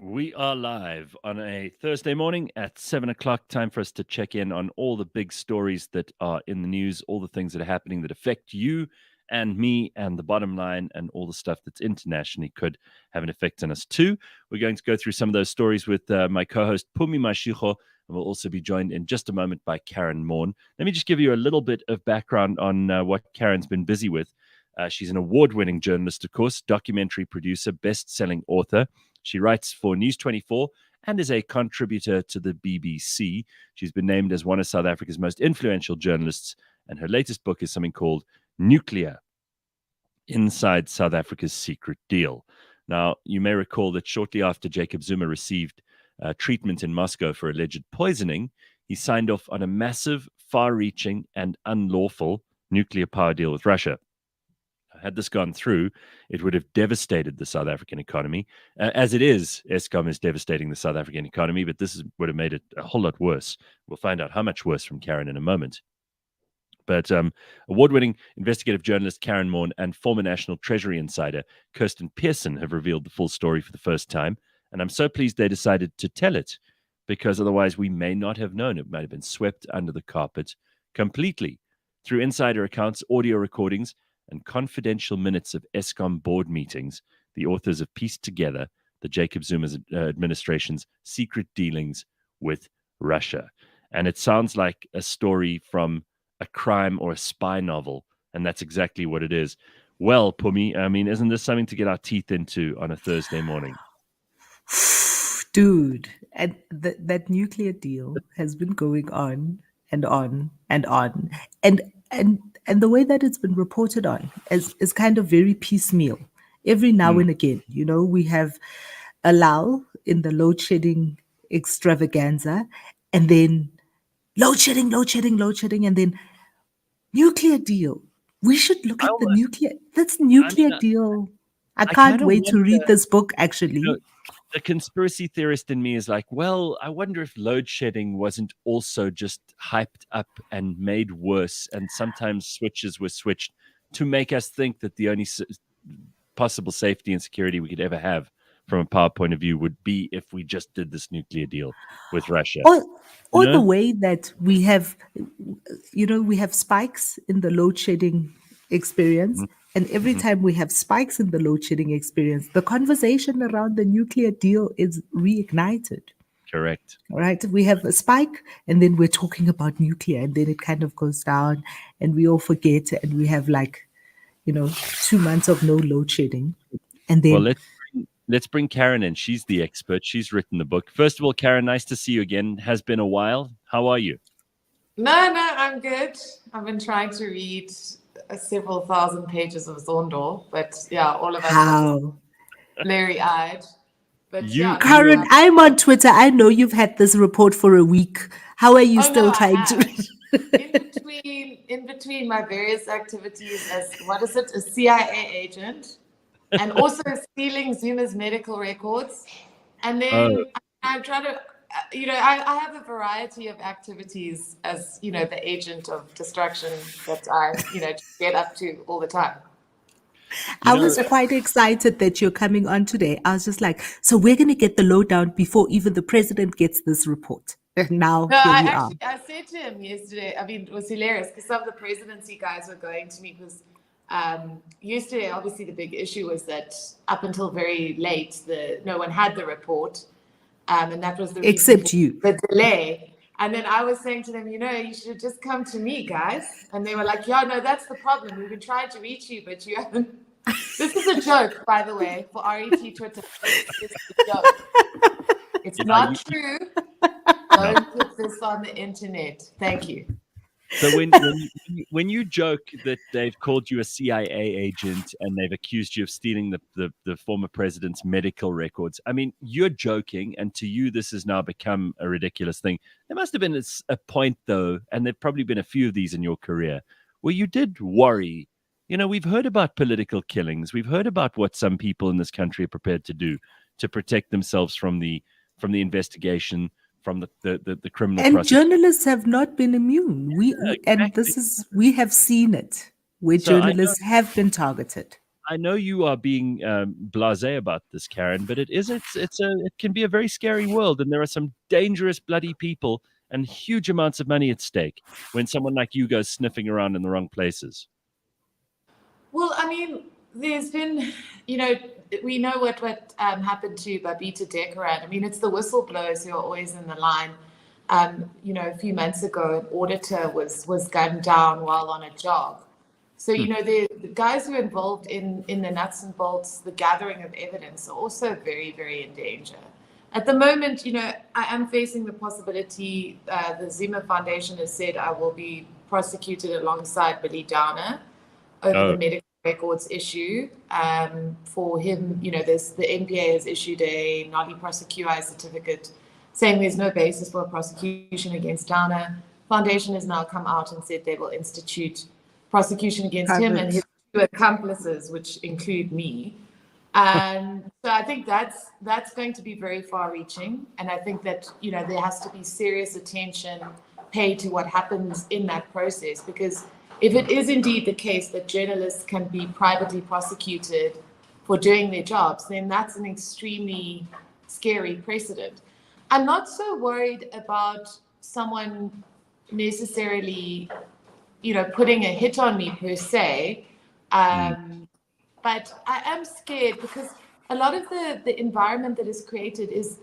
We are live on a Thursday morning at 7 o'clock. Time for us to check in on all the big stories that are in the news, all the things that are happening that affect you and me and the bottom line, and all the stuff that's internationally could have an effect on us too. We're going to go through some of those stories with my co-host Phumi and we'll also be joined in just a moment by Karyn Maughan. Let me just give you a little bit of background on what Karyn's been busy with. She's an award-winning journalist, of course, documentary producer, best-selling author. She writes for News 24 and is a contributor to the BBC. She's been named as one of South Africa's most influential journalists, and her latest book is something called Nuclear: Inside South Africa's Secret Deal. Now, you may recall that shortly after Jacob Zuma received treatment in Moscow for alleged poisoning, he signed off on a massive, far-reaching, and unlawful nuclear power deal with Russia. Had this gone through, it would have devastated the South African economy. As it is, Eskom is devastating the South African economy, but this would have made it a whole lot worse. We'll find out how much worse from Karyn in a moment. But award-winning investigative journalist Karyn Maughan and former National Treasury insider Kirsten Pearson have revealed the full story for the first time. And I'm so pleased they decided to tell it, because otherwise we may not have known. It might have been swept under the carpet completely. Through insider accounts, audio recordings, and confidential minutes of Eskom board meetings, the authors have pieced together the Jacob Zuma administration's secret dealings with Russia. And it sounds like a story from a crime or a spy novel, and that's exactly what it is. Well, Phumi, I mean, isn't this something to get our teeth into on a Thursday morning? Dude, and that nuclear deal has been going on and on and on. And the way that it's been reported on is kind of very piecemeal. Every now and again, we have a lull in the load shedding extravaganza, and then load shedding, and then nuclear deal. We should look at the nuclear. That's nuclear deal. I can't wait to read this book, actually. The conspiracy theorist in me is like, well, I wonder if load shedding wasn't also just hyped up and made worse, and sometimes switches were switched to make us think that the only possible safety and security we could ever have from a power point of view would be if we just did this nuclear deal with Russia. Or the way that we have, we have spikes in the load shedding experience. And every time we have spikes in the load shedding experience, the conversation around the nuclear deal is reignited. Correct. All right. We have a spike, and then we're talking about nuclear, and then it kind of goes down, and we all forget, and we have 2 months of no load shedding. And then let's bring Karyn in. She's the expert. She's written the book. First of all, Karyn, nice to see you again. Has been a while. How are you? No, I'm good. I've been trying to read several thousand pages of zondo, but yeah, all of us are blurry-eyed. But Karyn, I'm on Twitter. I know you've had this report for a week. How are you still trying to read? in between my various activities as a CIA agent, and also stealing Zuma's medical records, and then I'm trying to. I have a variety of activities as, the agent of destruction that I, get up to all the time. I was quite excited that you're coming on today. I was just like, so we're going to get the lowdown before even the president gets this report. Now, I said to him yesterday, it was hilarious because some of the presidency guys were going to me because yesterday, obviously, the big issue was that up until very late, no one had the report. And that was the reason except you. The delay. And then I was saying to them, you should just come to me, guys. And they were like, yeah, no, that's the problem. We've been trying to reach you, but you haven't. This is a joke, by the way, for RET Twitter. It's a joke. It's not true. Don't put this on the internet. Thank you. So when you joke that they've called you a CIA agent and they've accused you of stealing the former president's medical records, you're joking, and to you this has now become a ridiculous thing. There must have been a point, though, and there've probably been a few of these in your career, where you did worry. We've heard about political killings. We've heard about what some people in this country are prepared to do to protect themselves from the investigation, from the criminal and process. Journalists have not been immune. We have seen it where journalists have been targeted. I know you are being blasé about this, Karyn, but it can be a very scary world, and there are some dangerous, bloody people and huge amounts of money at stake when someone like you goes sniffing around in the wrong places. Well, I mean, there's been, we know what happened to Babita Decorat. I mean, it's the whistleblowers who are always in the line. A few months ago, an auditor was gunned down while on a jog. So, the guys who are involved in the nuts and bolts, the gathering of evidence, are also very, very in danger. At the moment, I am facing the possibility, the Zuma Foundation has said I will be prosecuted alongside Billy Downer over the medical records issue. For him, the NPA has issued a noli prosequi certificate saying there's no basis for a prosecution against Downer. Foundation has now come out and said they will institute prosecution against him and his two accomplices, which include me. And so I think that's going to be very far-reaching. And I think that, there has to be serious attention paid to what happens in that process, because if it is indeed the case that journalists can be privately prosecuted for doing their jobs, then that's an extremely scary precedent. I'm not so worried about someone necessarily, putting a hit on me per se, but I am scared because a lot of the environment that is created is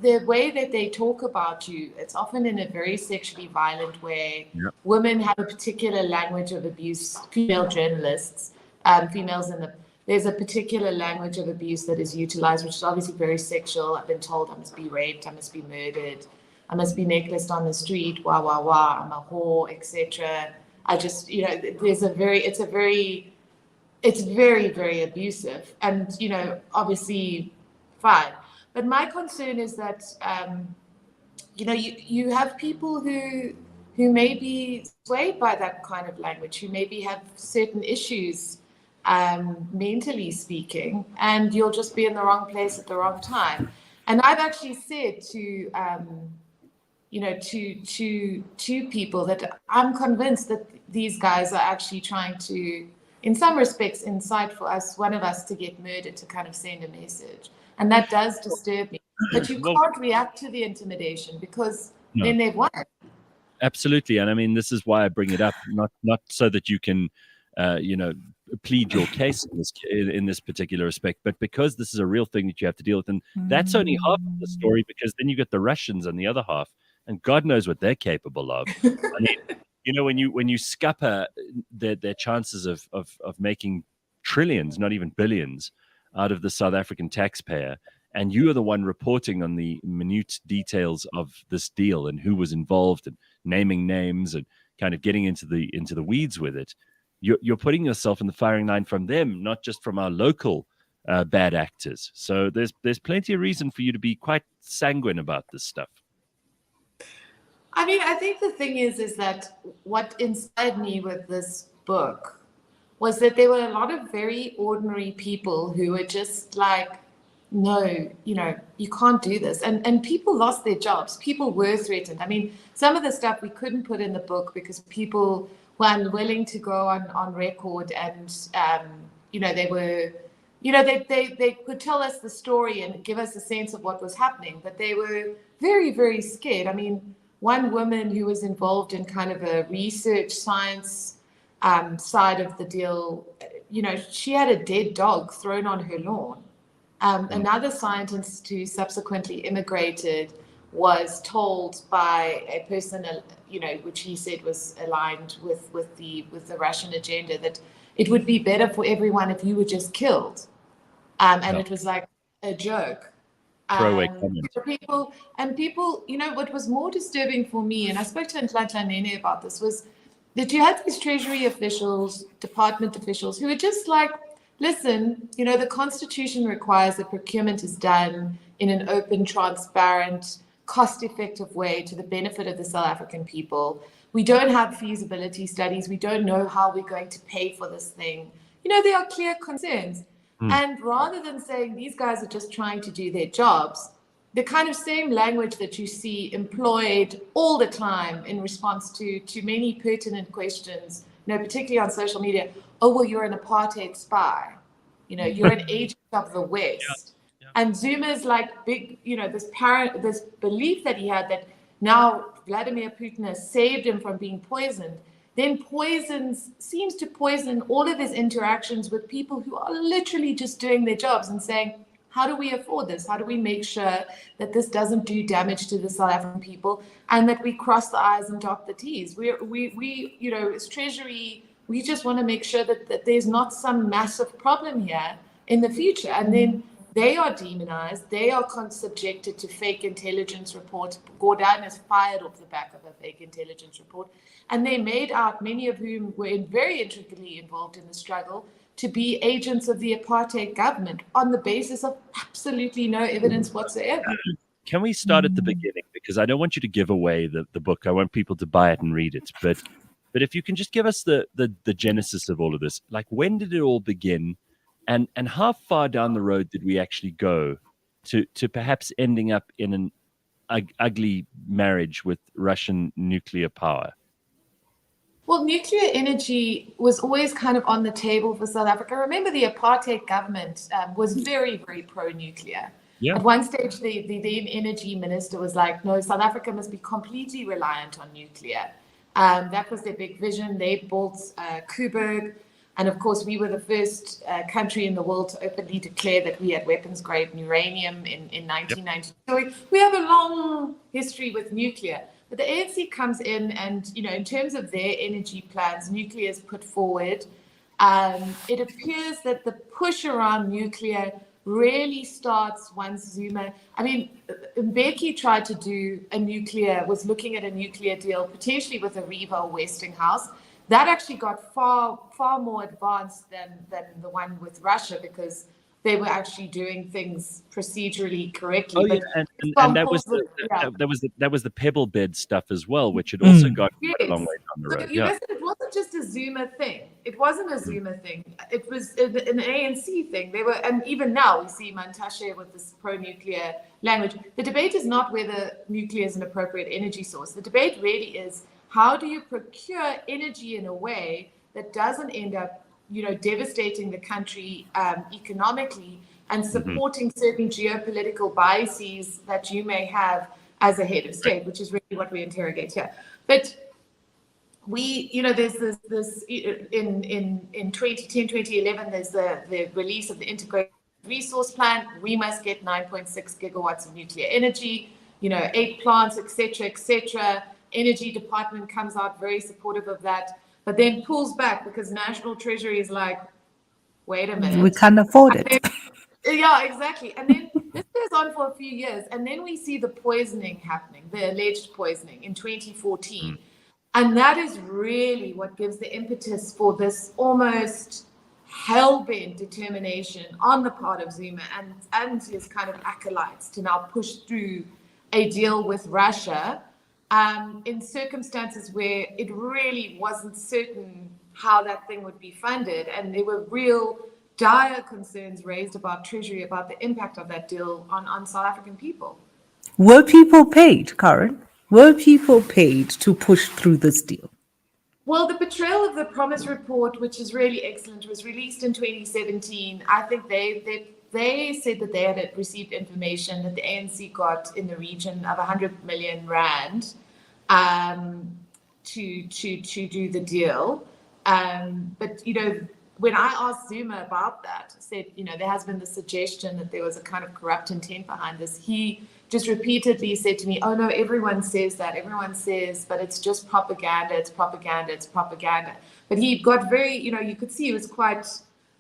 the way that they talk about you. It's often in a very sexually violent way. Yep. Women have a particular language of abuse, female journalists, there's a particular language of abuse that is utilized, which is obviously very sexual. I've been told I must be raped, I must be murdered, I must be necklaced on the street, wah, wah, wah, I'm a whore, etc. I just, it's very, very abusive and, obviously fine. But my concern is that, you have people who may be swayed by that kind of language, who maybe have certain issues, mentally speaking, and you'll just be in the wrong place at the wrong time. And I've actually said to, to people that I'm convinced that these guys are actually trying to, in some respects, incite for one of us to get murdered to kind of send a message. And that does disturb me. But you can't react to the intimidation because then they've won. Absolutely. And I mean, this is why I bring it up, not so that you can, plead your case in this particular respect, but because this is a real thing that you have to deal with. And that's only half of the story, because then you get the Russians on the other half, and God knows what they're capable of. I mean, when you scupper their chances of making trillions, not even billions, out of the South African taxpayer, and you are the one reporting on the minute details of this deal and who was involved and naming names and kind of getting into the weeds with it, you're putting yourself in the firing line from them, not just from our local bad actors. So there's plenty of reason for you to be quite sanguine about this stuff. I mean, I think the thing is that what inspired me with this book was that there were a lot of very ordinary people who were just like, no, you can't do this. And people lost their jobs. People were threatened. I mean, some of the stuff we couldn't put in the book because people were unwilling to go on record, and they were, they could tell us the story and give us a sense of what was happening, but they were very, very scared. I mean, one woman who was involved in kind of a research science side of the deal, she had a dead dog thrown on her lawn. Another scientist who subsequently immigrated was told by a person, which he said was aligned with the Russian agenda, that it would be better for everyone if you were just killed. And it was like a joke. Throwaway comment. People, what was more disturbing for me, and I spoke to Nhlanhla Nene about this, was that you had these Treasury officials, department officials, who were just like, listen, the Constitution requires that procurement is done in an open, transparent, cost-effective way to the benefit of the South African people. We don't have feasibility studies. We don't know how we're going to pay for this thing. There are clear concerns. And rather than saying these guys are just trying to do their jobs, the kind of same language that you see employed all the time in response to many pertinent questions, particularly on social media, oh, well, you're an apartheid spy. You're an agent of the West. Yeah. And Zuma's like big, this belief that he had that now Vladimir Putin has saved him from being poisoned, then seems to poison all of his interactions with people who are literally just doing their jobs and saying, how do we afford this? How do we make sure that this doesn't do damage to the South African people and that we cross the I's and dot the T's? We as Treasury, we just want to make sure that there's not some massive problem here in the future. And then they are demonized. They are subjected to fake intelligence reports. Gordon is fired off the back of a fake intelligence report. And they made out, many of whom were very intricately involved in the struggle, to be agents of the apartheid government on the basis of absolutely no evidence whatsoever. Can we start at the beginning? Because I don't want you to give away the book. I want people to buy it and read it. But if you can just give us the genesis of all of this, like when did it all begin? And how far down the road did we actually go to perhaps ending up in an ugly marriage with Russian nuclear power? Well, nuclear energy was always kind of on the table for South Africa. Remember, the apartheid government was very, very pro-nuclear. Yeah. At one stage, the then energy minister was like, no, South Africa must be completely reliant on nuclear. That was their big vision. They built Kuiberg. And of course, we were the first country in the world to openly declare that we had weapons-grade uranium in 1990. Yep. So we have a long history with nuclear. But the ANC comes in and, in terms of their energy plans, nuclear is put forward. It appears that the push around nuclear really starts once Zuma, Mbeki tried to do was looking at a nuclear deal, potentially with Arriva or Westinghouse. That actually got far, far more advanced than the one with Russia, because they were actually doing things procedurally correctly. Oh, yeah, and that was the pebble bed stuff as well, which had also got quite a long way down the road. It wasn't just a Zuma thing. It wasn't a Zuma thing. It was an ANC thing. And even now we see Mantashe with this pro-nuclear language. The debate is not whether nuclear is an appropriate energy source. The debate really is, how do you procure energy in a way that doesn't end up devastating the country economically and supporting certain geopolitical biases that you may have as a head of state, which is really what we interrogate here. But there's this in 2010, 2011, there's the release of the integrated resource plan. We must get 9.6 gigawatts of nuclear energy, 8 plants, etc. Energy department comes out very supportive of that, but then pulls back because National Treasury is like, wait a minute. We can't afford it. Yeah, exactly. And then this goes on for a few years. And then we see the poisoning happening, the alleged poisoning in 2014. And that is really what gives the impetus for this almost hell-bent determination on the part of Zuma and his kind of acolytes to now push through a deal with Russia. In circumstances where it really wasn't certain how that thing would be funded. And there were real dire concerns raised about Treasury, about the impact of that deal on South African people. Were people paid, Karyn? Were people paid to push through this deal? Well, the betrayal of the promise report, which is really excellent, was released in 2017. I think they said that they had received information that the ANC got in the region of 100 million rand to do the deal. But, when I asked Zuma about that, said, there has been the suggestion that there was a kind of corrupt intent behind this. He just repeatedly said to me, oh, no, everyone says that. Everyone says, but it's just propaganda. It's propaganda. It's propaganda. But he got very, you could see he was quite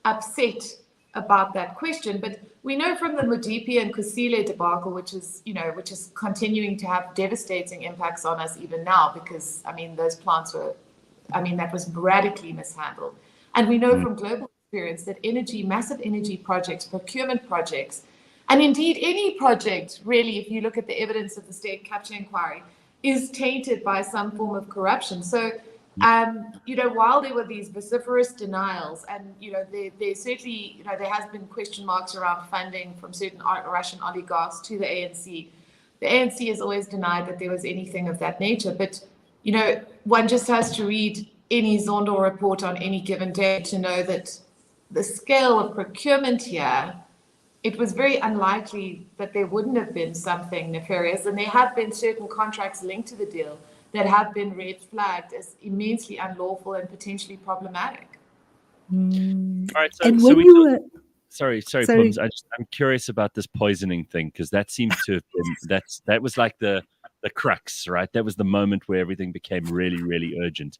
upset about that question. But we know from the Modipi and Kusile debacle, which is continuing to have devastating impacts on us even now, because, those plants that was radically mishandled. And we know from global experience that massive energy projects, procurement projects, and indeed any project, really, if you look at the evidence of the state capture inquiry, is tainted by some form of corruption. So, while there were these vociferous denials, and, there certainly, there has been question marks around funding from certain Russian oligarchs to the ANC. The ANC has always denied that there was anything of that nature. But, one just has to read any zondo report on any given day to know that the scale of procurement here, it was very unlikely that there wouldn't have been something nefarious. And there have been certain contracts linked to the deal that have been red flagged as immensely unlawful and potentially problematic. All right, And so when we you were sorry, Sorry. Pums. I'm curious about this poisoning thing because that seems to have been that was like the crux, right? That was the moment where everything became really, really urgent.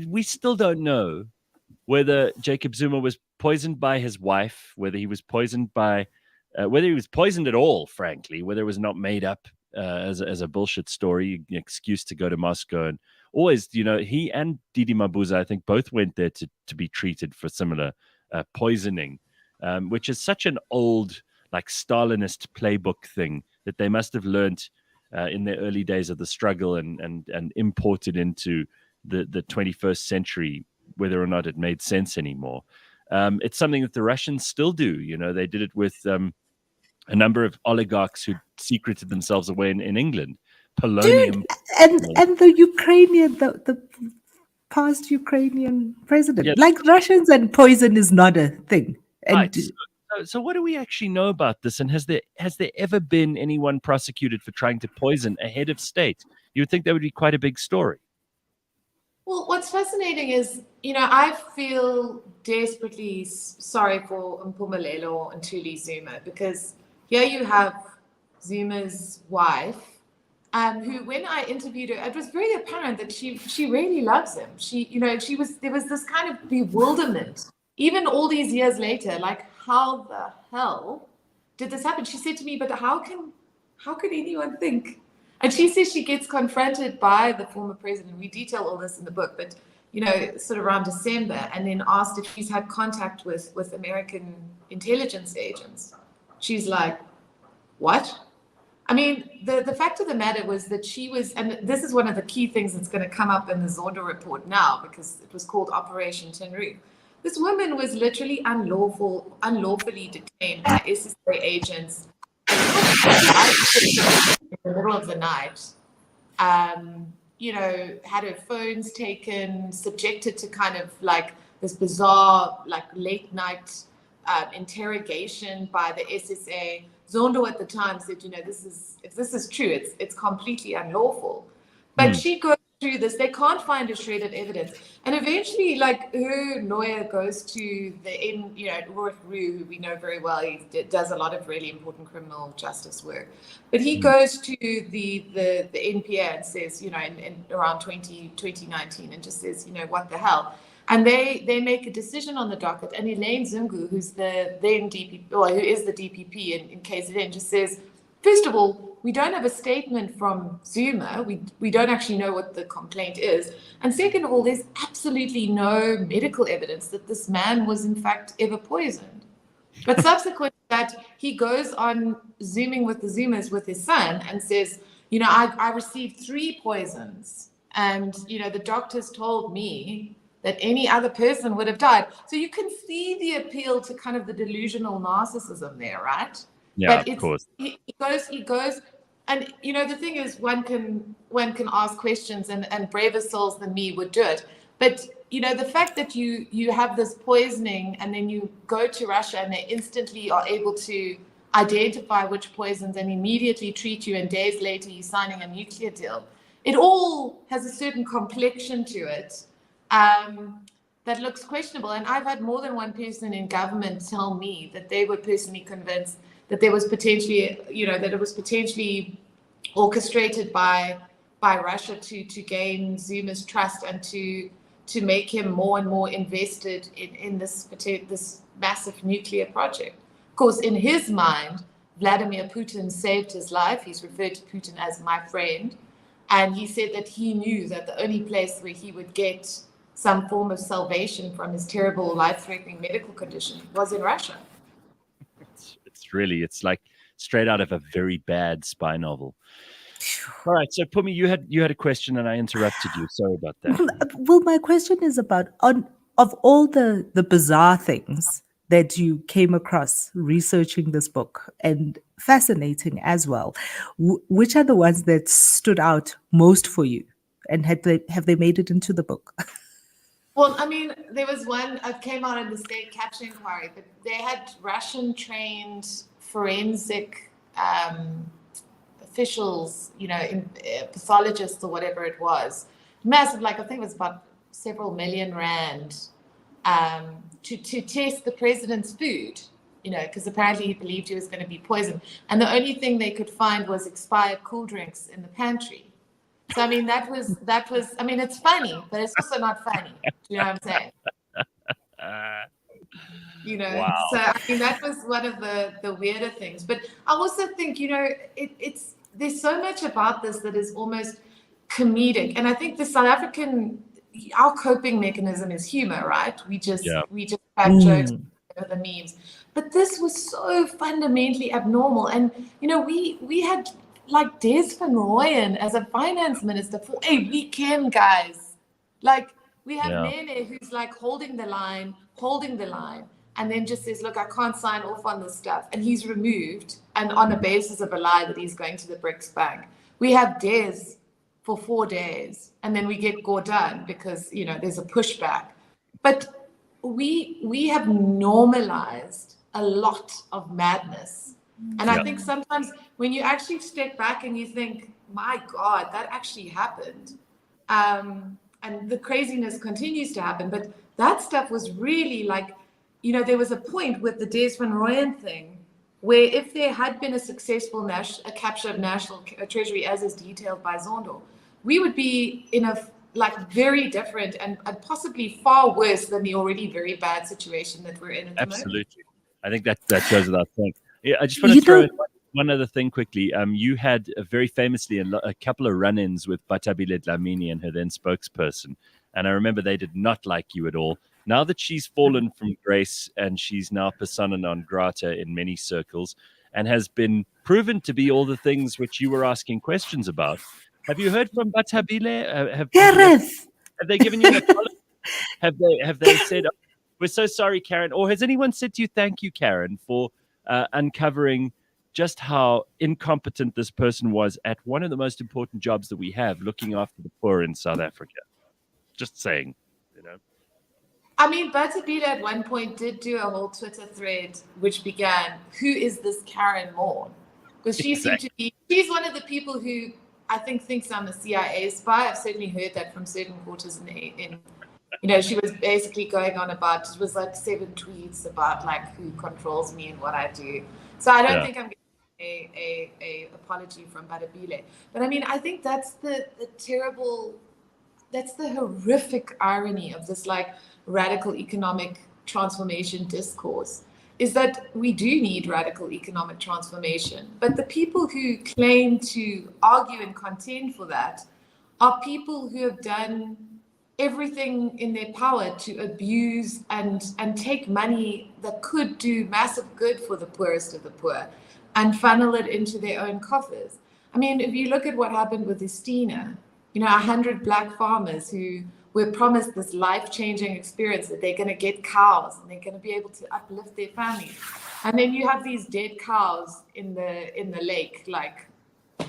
We still don't know whether Jacob Zuma was poisoned by his wife, whether he was poisoned by, whether he was poisoned at all, frankly, whether it was not made up as a bullshit story, an excuse to go to Moscow. And always, he and Didi Mabuza, I think, both went there to be treated for similar poisoning, which is such an old, like Stalinist playbook thing that they must have learned in their early days of the struggle and imported into the 21st century, whether or not it made sense anymore. It's something that the Russians still do. They did it with a number of oligarchs who secreted themselves away in England. Polonium. and the Ukrainian, the past Ukrainian president, Yeah. like Russians and poison is not a thing. And Right. So what do we actually know about this? And has there ever been anyone prosecuted for trying to poison a head of state? You would think that would be quite a big story. Well, what's fascinating is, I feel desperately sorry for Mpumelelo and Thuli Zuma, because here you have Zuma's wife, who, when I interviewed her, it was very apparent that she really loves him. There was this kind of bewilderment, even all these years later, like, how the hell did this happen? She said to me, but how could anyone think? And she says she gets confronted by the former president. We detail all this in the book, but, sort of around December, and then asked if she's had contact with American intelligence agents. She's like, what? I mean, the fact of the matter was that she was, and this is one of the key things that's going to come up in the Zondo report now, because it was called Operation Tin Roof. This woman was literally unlawfully detained by SSA agents in the middle of the night. Had her phones taken, subjected to kind of like this bizarre, like late night interrogation by the SSA. Zondo at the time said, if this is true, it's completely unlawful. But she goes through this. They can't find a shred of evidence. And eventually, like, her lawyer goes to Ulrich Rue, who we know very well. He does a lot of really important criminal justice work. But he goes to the NPA and says, in around 2019, and just says, what the hell? And they make a decision on the docket. And Elaine Zungu, who's the then DPP, or who is the DPP in KZN, just says, first of all, we don't have a statement from Zuma. We don't actually know what the complaint is. And second of all, there's absolutely no medical evidence that this man was in fact ever poisoned. But subsequent to that, he goes on Zooming with the Zumas with his son and says, I received 3 poisons. And, the doctors told me that any other person would have died. So you can see the appeal to kind of the delusional narcissism there, right? Yeah, but of course. He goes, and the thing is, one can ask questions, and braver souls than me would do it. But the fact that you have this poisoning, and then you go to Russia, and they instantly are able to identify which poisons and immediately treat you, and days later you're signing a nuclear deal. It all has a certain complexion to it that looks questionable. And I've had more than one person in government tell me that they were personally convinced that there was potentially, that it was potentially orchestrated by Russia to gain Zuma's trust and to make him more and more invested in this massive nuclear project. Of course, in his mind, Vladimir Putin saved his life. He's referred to Putin as my friend. And he said that he knew that the only place where he would get some form of salvation from his terrible life-threatening medical condition was in Russia. It's like straight out of a very bad spy novel. All right, so Phumi, you had a question and I interrupted you. Sorry about that. Well, my question is about, of all the bizarre things that you came across researching this book, and fascinating as well, which are the ones that stood out most for you, and have they made it into the book? Well, I mean, there was one came out in the state capture inquiry, but they had Russian-trained forensic officials, pathologists or whatever it was, massive, like I think it was about several million rand, to test the president's food, because apparently he believed he was going to be poisoned, and the only thing they could find was expired cool drinks in the pantry. So I mean, that was. I mean, it's funny, but it's also not funny. Do you know what I'm saying? Wow. So I mean, that was one of the weirder things. But I also think, it's there's so much about this that is almost comedic, and I think the South African, our coping mechanism is humor, right? We just crack jokes, the memes. But this was so fundamentally abnormal, and we had like Des Van Rooyen as a finance minister for a weekend, guys. Like we have Nene who's like holding the line, and then just says, look, I can't sign off on this stuff. And he's removed, and on a basis of a lie that he's going to the BRICS Bank. We have Des for 4 days, and then we get Gordon because, there's a pushback. But we have normalized a lot of madness. And I think sometimes when you actually step back and you think, my God, that actually happened. And the craziness continues to happen. But that stuff was really like, there was a point with the Des Van Rooyen thing where if there had been a successful capture of national treasury as is detailed by Zondo, we would be in a very different and possibly far worse than the already very bad situation that we're in at the moment. Absolutely. I think that goes without saying. Yeah, I just want to throw in one other thing quickly. You had very famously a couple of run-ins with Batabile Dlamini and her then spokesperson. And I remember they did not like you at all. Now that she's fallen from grace and she's now persona non grata in many circles and has been proven to be all the things which you were asking questions about. Have you heard from Batabile? Have they given you an apology? Have they said, oh, we're so sorry, Karyn? Or has anyone said to you, thank you, Karyn, for uncovering just how incompetent this person was at one of the most important jobs that we have, looking after the poor in South Africa? Just saying, I mean, Batabile at one point did do a whole Twitter thread which began, who is this Karyn Maughan? Because she seemed to be, she's one of the people who I think thinks I'm a CIA spy. I've certainly heard that from certain quarters in she was basically going on about, it was like 7 tweets about like who controls me and what I do. So I don't think I'm getting a apology from Batabile. But I mean, I think that's the horrific irony of this like radical economic transformation discourse, is that we do need radical economic transformation. But the people who claim to argue and contend for that are people who have done everything in their power to abuse and take money that could do massive good for the poorest of the poor and funnel it into their own coffers. I mean, if you look at what happened with Estina, 100 black farmers who were promised this life-changing experience that they're going to get cows and they're going to be able to uplift their families. And then you have these dead cows in the lake, like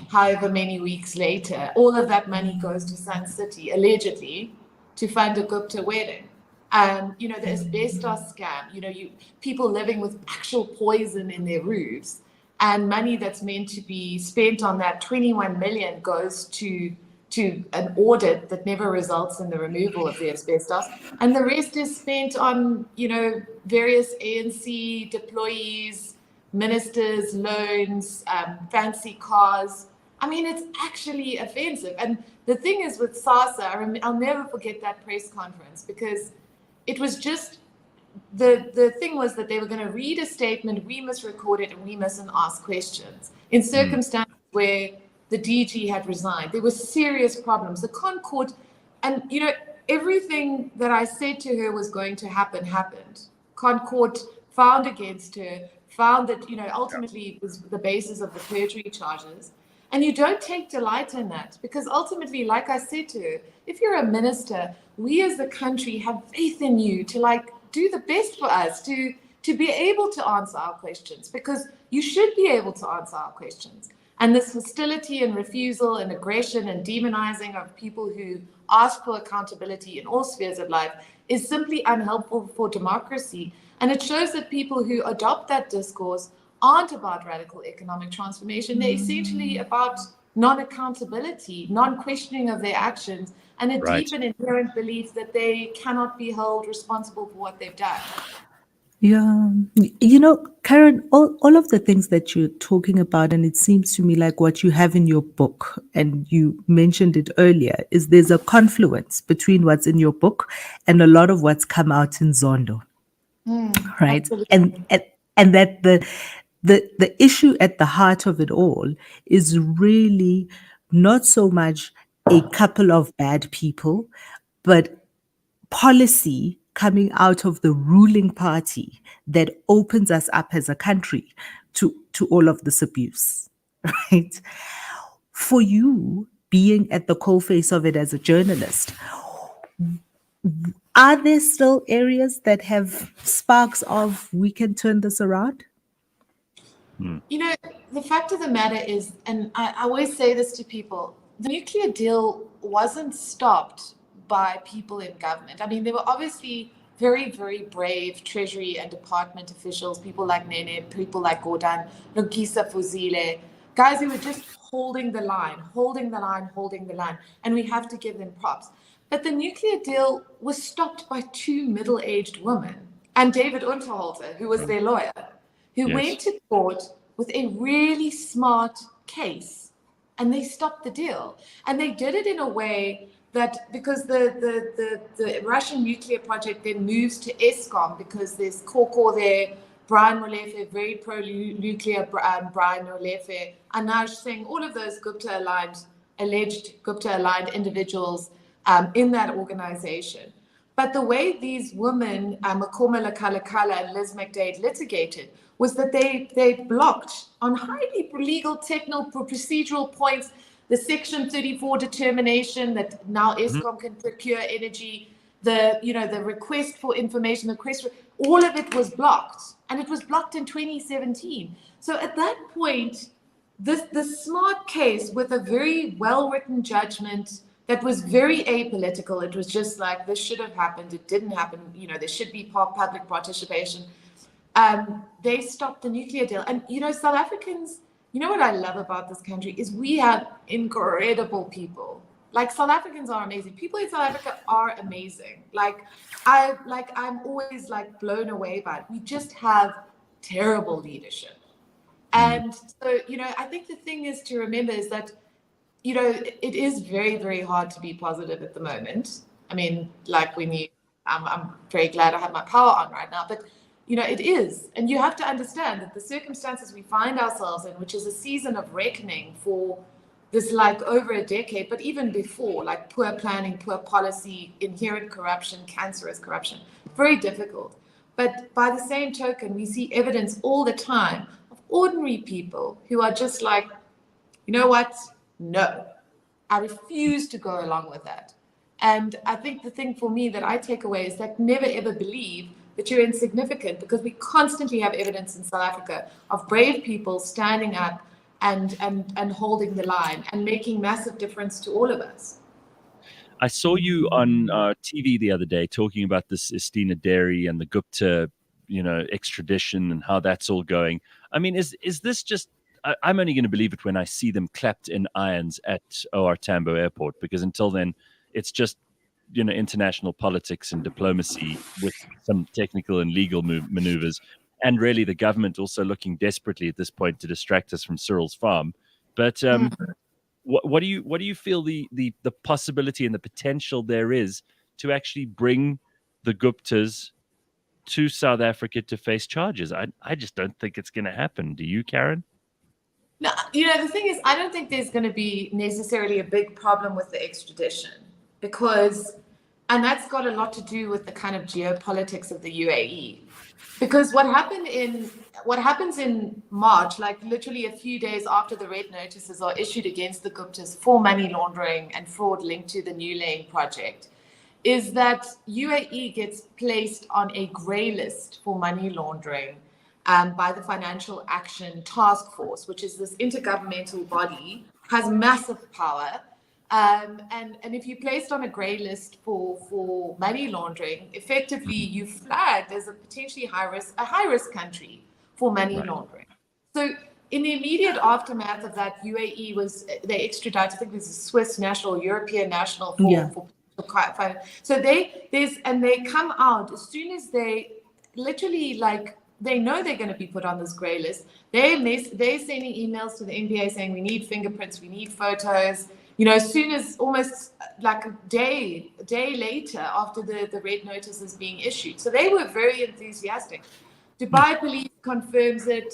however many weeks later. All of that money goes to Sun City, allegedly, to fund a Gupta wedding. The asbestos scam, people living with actual poison in their roofs, and money that's meant to be spent on that 21 million goes to an audit that never results in the removal of the asbestos. And the rest is spent on, various ANC deployees, ministers, loans, fancy cars. I mean, it's actually offensive. And the thing is with SASA, I'll never forget that press conference, because it was just, the thing was that they were going to read a statement, we must record it, and we mustn't ask questions. In circumstances where the DG had resigned, there were serious problems. The Concord, and everything that I said to her was going to happen, happened. Concord found against her, found that, ultimately it was the basis of the perjury charges. And you don't take delight in that, because ultimately, like I said to her, if you're a minister, we as the country have faith in you to do the best for us, to be able to answer our questions, because you should be able to answer our questions. And this hostility and refusal and aggression and demonizing of people who ask for accountability in all spheres of life is simply unhelpful for democracy. And it shows that people who adopt that discourse aren't about radical economic transformation. They're essentially about non-accountability, non-questioning of their actions, and a deep and inherent belief that they cannot be held responsible for what they've done. Yeah. You know, Karyn, all of the things that you're talking about, and it seems to me like what you have in your book, and you mentioned it earlier, is there's a confluence between what's in your book and a lot of what's come out in Zondo. Right. Absolutely. And that the issue at the heart of it all is really not so much a couple of bad people, but policy coming out of the ruling party that opens us up as a country to all of this abuse, right? For you, being at the coalface of it as a journalist, are there still areas that have sparks of we can turn this around? You know, the fact of the matter is, and I always say this to people, the nuclear deal wasn't stopped by people in government. I mean, there were obviously very, very brave Treasury and department officials, people like Nene, people like Gordon, Lungisa Fuzile, guys who were just holding the line, and we have to give them props. But the nuclear deal was stopped by two middle-aged women and David Unterhalter, who was their lawyer, who went to court with a really smart case, and they stopped the deal. And they did it in a way that, because the Russian nuclear project then moves to ESCOM, because there's Koko there, Brian Molefe, very pro-nuclear Brian Molefe, Anaj Singh, all of those alleged Gupta-aligned individuals in that organization. But the way these women, Makoma Lakalakala and Liz McDade, litigated was that they blocked on highly legal, technical, procedural points the Section 34 determination that now ESCOM can procure energy, the request for information, all of it was blocked, and it was blocked in 2017. So at that point, this smart case with a very well-written judgment that was very apolitical. It was just like, this should have happened. It didn't happen. There should be public participation. They stopped the nuclear deal. And, South Africans, what I love about this country is we have incredible people. Like, South Africans are amazing. People in South Africa are amazing. I'm always blown away by it. We just have terrible leadership. And so, I think the thing is to remember is that, it is very, very hard to be positive at the moment. I mean, I'm very glad I have my power on right now, but, it is. And you have to understand that the circumstances we find ourselves in, which is a season of reckoning for this, over a decade, but even before, poor planning, poor policy, inherent corruption, cancerous corruption, very difficult. But by the same token, we see evidence all the time of ordinary people who are just like, you know what? No, I refuse to go along with that. And I think the thing for me that I take away is that never ever believe that you're insignificant, because we constantly have evidence in South Africa of brave people standing up and holding the line and making massive difference to all of us. I saw you on TV the other day talking about this Estina Dairy and the Gupta, extradition and how that's all going. I mean, is this just, I'm only going to believe it when I see them clapped in irons at OR Tambo Airport, because until then, it's just, international politics and diplomacy with some technical and legal maneuvers, and really the government also looking desperately at this point to distract us from Cyril's farm. But what do you feel the possibility and the potential there is to actually bring the Guptas to South Africa to face charges? I just don't think it's going to happen. Do you, Karyn? No, the thing is, I don't think there's going to be necessarily a big problem with the extradition, and that's got a lot to do with the kind of geopolitics of the UAE. Because what happens in March, literally a few days after the red notices are issued against the Guptas for money laundering and fraud linked to the New Lane project, is that UAE gets placed on a grey list for money laundering by the Financial Action Task Force, which is this intergovernmental body, has massive power. And if you're placed on a grey list for money laundering, effectively you flagged as a potentially high risk country for money laundering. So in the immediate aftermath of that, UAE they extradited, I think it was a Swiss national, European national for so they come out as soon as they literally they know they're going to be put on this grey list. They're sending emails to the NBA saying we need fingerprints, we need photos. As soon as almost like a day later after the red notice is being issued. So they were very enthusiastic. Dubai police confirms it.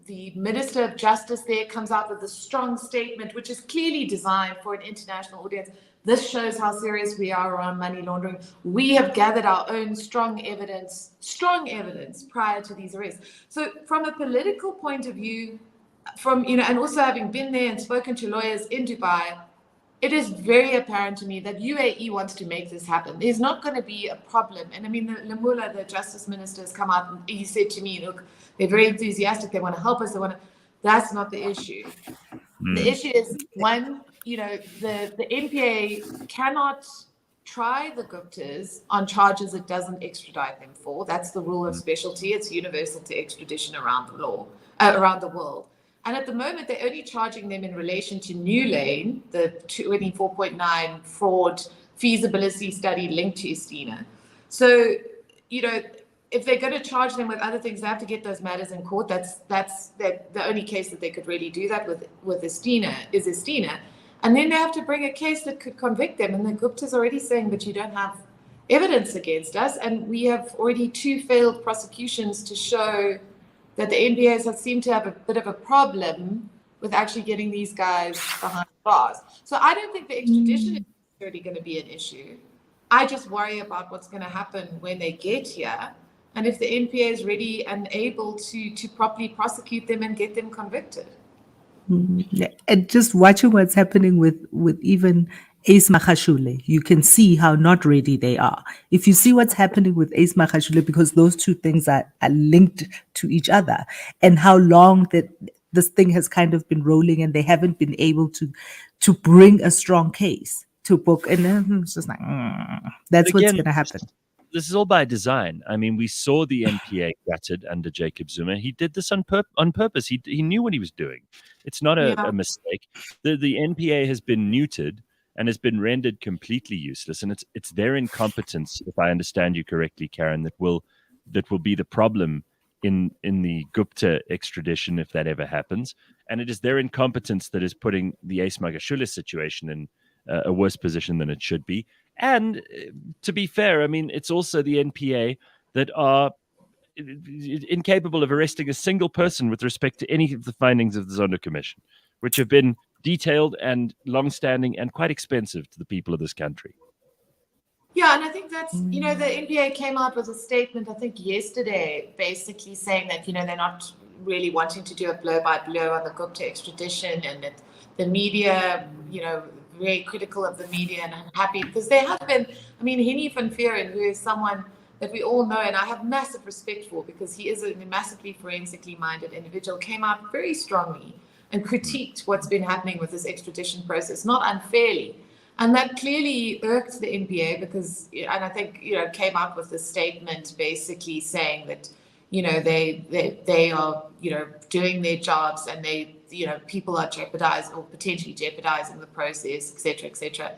The Minister of Justice there comes out with a strong statement, which is clearly designed for an international audience. This shows how serious we are around money laundering. We have gathered our own strong evidence prior to these arrests. So from a political point of view, and also having been there and spoken to lawyers in Dubai, it is very apparent to me that UAE wants to make this happen. There's not going to be a problem. And I mean, Lamula, the Justice Minister, has come out and he said to me, look, they're very enthusiastic. They want to help us. That's not the issue. The issue is, one, the NPA cannot try the Guptas on charges it doesn't extradite them for. That's the rule of specialty. It's universal to extradition around the world. And at the moment, they're only charging them in relation to New Lane, the 24.9 fraud feasibility study linked to Estina. So, if they're going to charge them with other things, they have to get those matters in court. That's the only case that they could really do that with Estina is Estina. And then they have to bring a case that could convict them. And the Gupta's already saying, but you don't have evidence against us. And we have already 2 failed prosecutions to show that the NPAs seem to have a bit of a problem with actually getting these guys behind bars. So I don't think the extradition is necessarily going to be an issue. I just worry about what's going to happen when they get here, and if the NPA is ready and able to properly prosecute them and get them convicted. And just watching what's happening with even Ace Magashule, you can see how not ready they are. If you see what's happening with Ace Magashule, because those two things are linked to each other, and how long that this thing has kind of been rolling and they haven't been able to bring a strong case to book. And then it's just like, that's what's going to happen. This is all by design. I mean, we saw the NPA gutted under Jacob Zuma. He did this on purpose. He knew what he was doing. It's not a mistake. The NPA has been neutered and has been rendered completely useless. And it's their incompetence, if I understand you correctly, Karyn, that will be the problem in the Gupta extradition, if that ever happens. And it is their incompetence that is putting the Ace Magashule situation in a worse position than it should be. And to be fair, I mean, it's also the NPA that are incapable of arresting a single person with respect to any of the findings of the Zondo Commission, which have been detailed and long-standing and quite expensive to the people of this country. Yeah, and I think that's, the NPA came out with a statement, I think yesterday, basically saying that, they're not really wanting to do a blow-by-blow on the Gupta extradition, and that the media, very critical of the media and unhappy, because there have been, Henny van Veeren, who is someone that we all know and I have massive respect for because he is a massively forensically minded individual, came out very strongly and critiqued what's been happening with this extradition process, not unfairly. And that clearly irked the NPA because, and I think, came out with a statement basically saying that, they are, doing their jobs and people are jeopardized or potentially jeopardizing the process, et cetera, et cetera.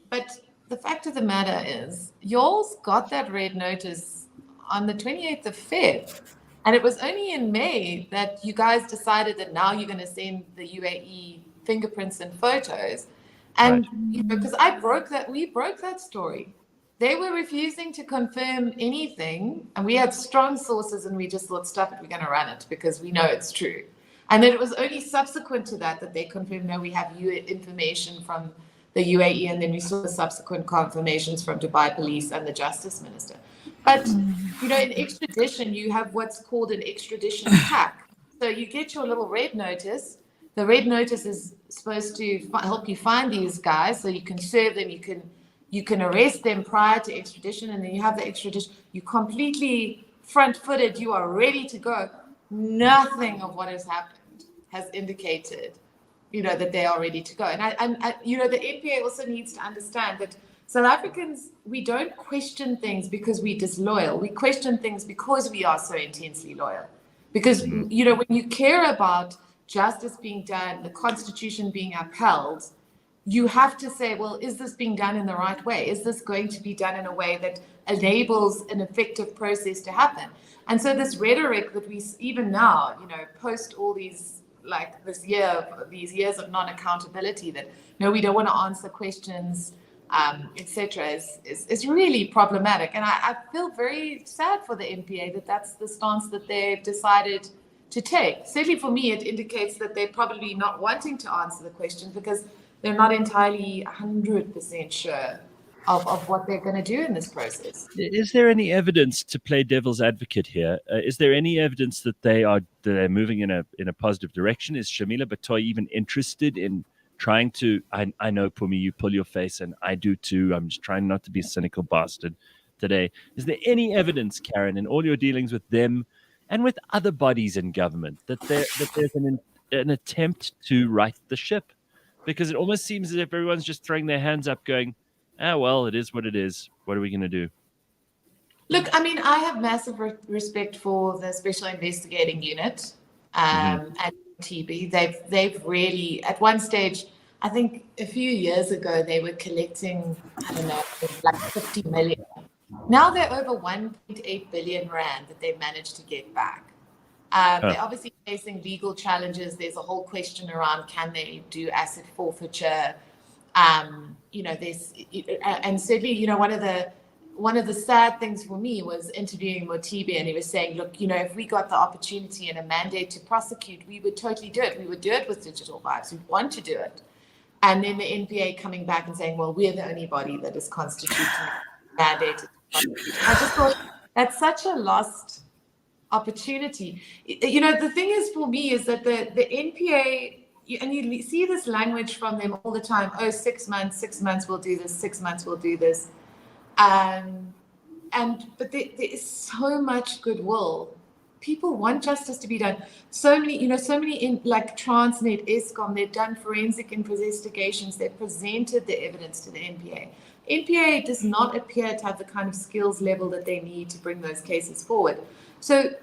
But the fact of the matter is, y'all's got that red notice on the 28th of Feb. And it was only in May that you guys decided that now you're going to send the UAE fingerprints and photos. And, because we broke that story. They were refusing to confirm anything. And we had strong sources and we just thought, stuff it, we're going to run it because we know it's true. And then it was only subsequent to that they confirmed, no, we have information from the UAE. And then we saw the subsequent confirmations from Dubai police and the Justice Minister. But, in extradition, you have what's called an extradition pack. So you get your little red notice. The red notice is supposed to help you find these guys so you can serve them, you can arrest them prior to extradition, and then you have the extradition. You completely front-footed, you are ready to go. Nothing of what has happened has indicated, that they are ready to go. And the NPA also needs to understand that South Africans, we don't question things because we're disloyal. We question things because we are so intensely loyal. Because, when you care about justice being done, the Constitution being upheld, you have to say, well, is this being done in the right way? Is this going to be done in a way that enables an effective process to happen? And so this rhetoric that we, even now, post all these, like these years of non-accountability, that, no, we don't want to answer questions, etc., is really problematic. And I feel very sad for the NPA that that's the stance that they've decided to take. Certainly for me, it indicates that they're probably not wanting to answer the question because they're not entirely 100% sure of what they're going to do in this process. Is there any evidence, to play devil's advocate here, is there any evidence that they're moving in a positive direction? Is Shamila Batoy even interested in trying to, I know, Phumi, you pull your face, and I do too. I'm just trying not to be a cynical bastard today. Is there any evidence, Karyn, in all your dealings with them and with other bodies in government, that there's an attempt to right the ship? Because it almost seems as if everyone's just throwing their hands up going, well, it is what it is. What are we going to do? Look, I mean, I have massive respect for the Special Investigating Unit and TB. They've really, at one stage, I think a few years ago, they were collecting, I don't know, like 50 million. Now they're over 1.8 billion rand that they've managed to get back. They're obviously facing legal challenges. There's a whole question around, can they do asset forfeiture? There's, and certainly, one of the sad things for me was interviewing Motibi, and he was saying, look, if we got the opportunity and a mandate to prosecute, we would totally do it. We would do it with Digital Vibes. We'd want to do it. And then the NPA coming back and saying, well, we're the only body that is constitutionally mandated to prosecute. I just thought that's such a lost opportunity. The thing is, for me, is that the NPA, and you see this language from them all the time, 6 months we'll do this, 6 months we'll do this. But there is so much goodwill. People want justice to be done. So many in like Transnet, Eskom, they've done forensic investigations. They've presented the evidence to the NPA. NPA does not appear to have the kind of skills level that they need to bring those cases forward. So,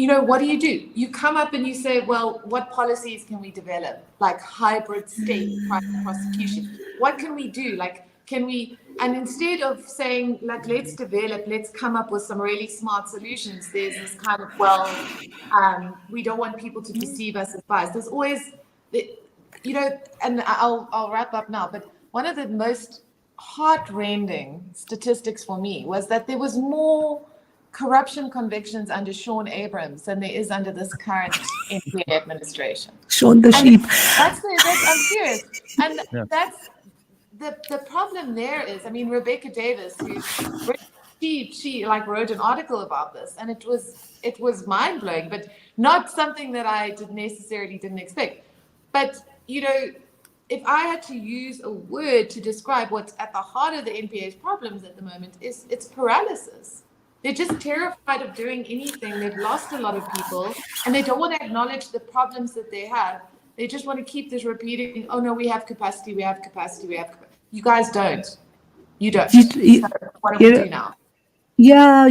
what do? You come up and you say, well, what policies can we develop? Like hybrid state-private prosecution. What can we do? And instead of saying, like, let's come up with some really smart solutions, there's this kind of, we don't want people to perceive us as biased. There's always, and I'll wrap up now, but one of the most heart-rending statistics for me was that there was more corruption convictions under Sean Abrams than there is under this current NPA administration. Sean the sheep. I'm serious. And that's the problem there is, I mean, Rebecca Davis, she wrote an article about this, and it was mind-blowing, but not something that I didn't expect. But, if I had to use a word to describe what's at the heart of the NPA's problems at the moment, it's paralysis. They're just terrified of doing anything. They've lost a lot of people, and they don't want to acknowledge the problems that they have. They just want to keep this repeating, oh no, we have capacity. You guys don't. You don't. So what do we do now? Yeah,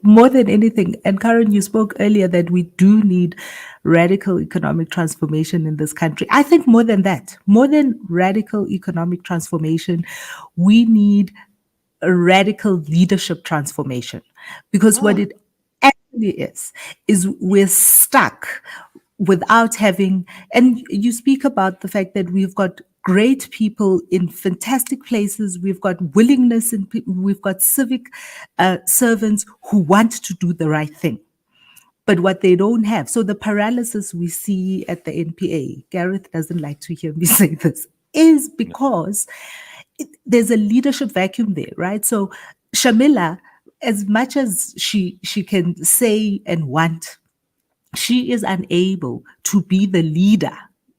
more than anything, and Karyn, you spoke earlier that we do need radical economic transformation in this country. I think more than that, more than radical economic transformation, we need a radical leadership transformation. Because what it actually is we're stuck without having, and you speak about the fact that we've got great people in fantastic places. We've got willingness, and we've got civic servants who want to do the right thing. But what they don't have, so the paralysis we see at the NPA, Gareth doesn't like to hear me say this, is because there's a leadership vacuum there, right? So Shamila, as much as she can say and want, she is unable to be the leader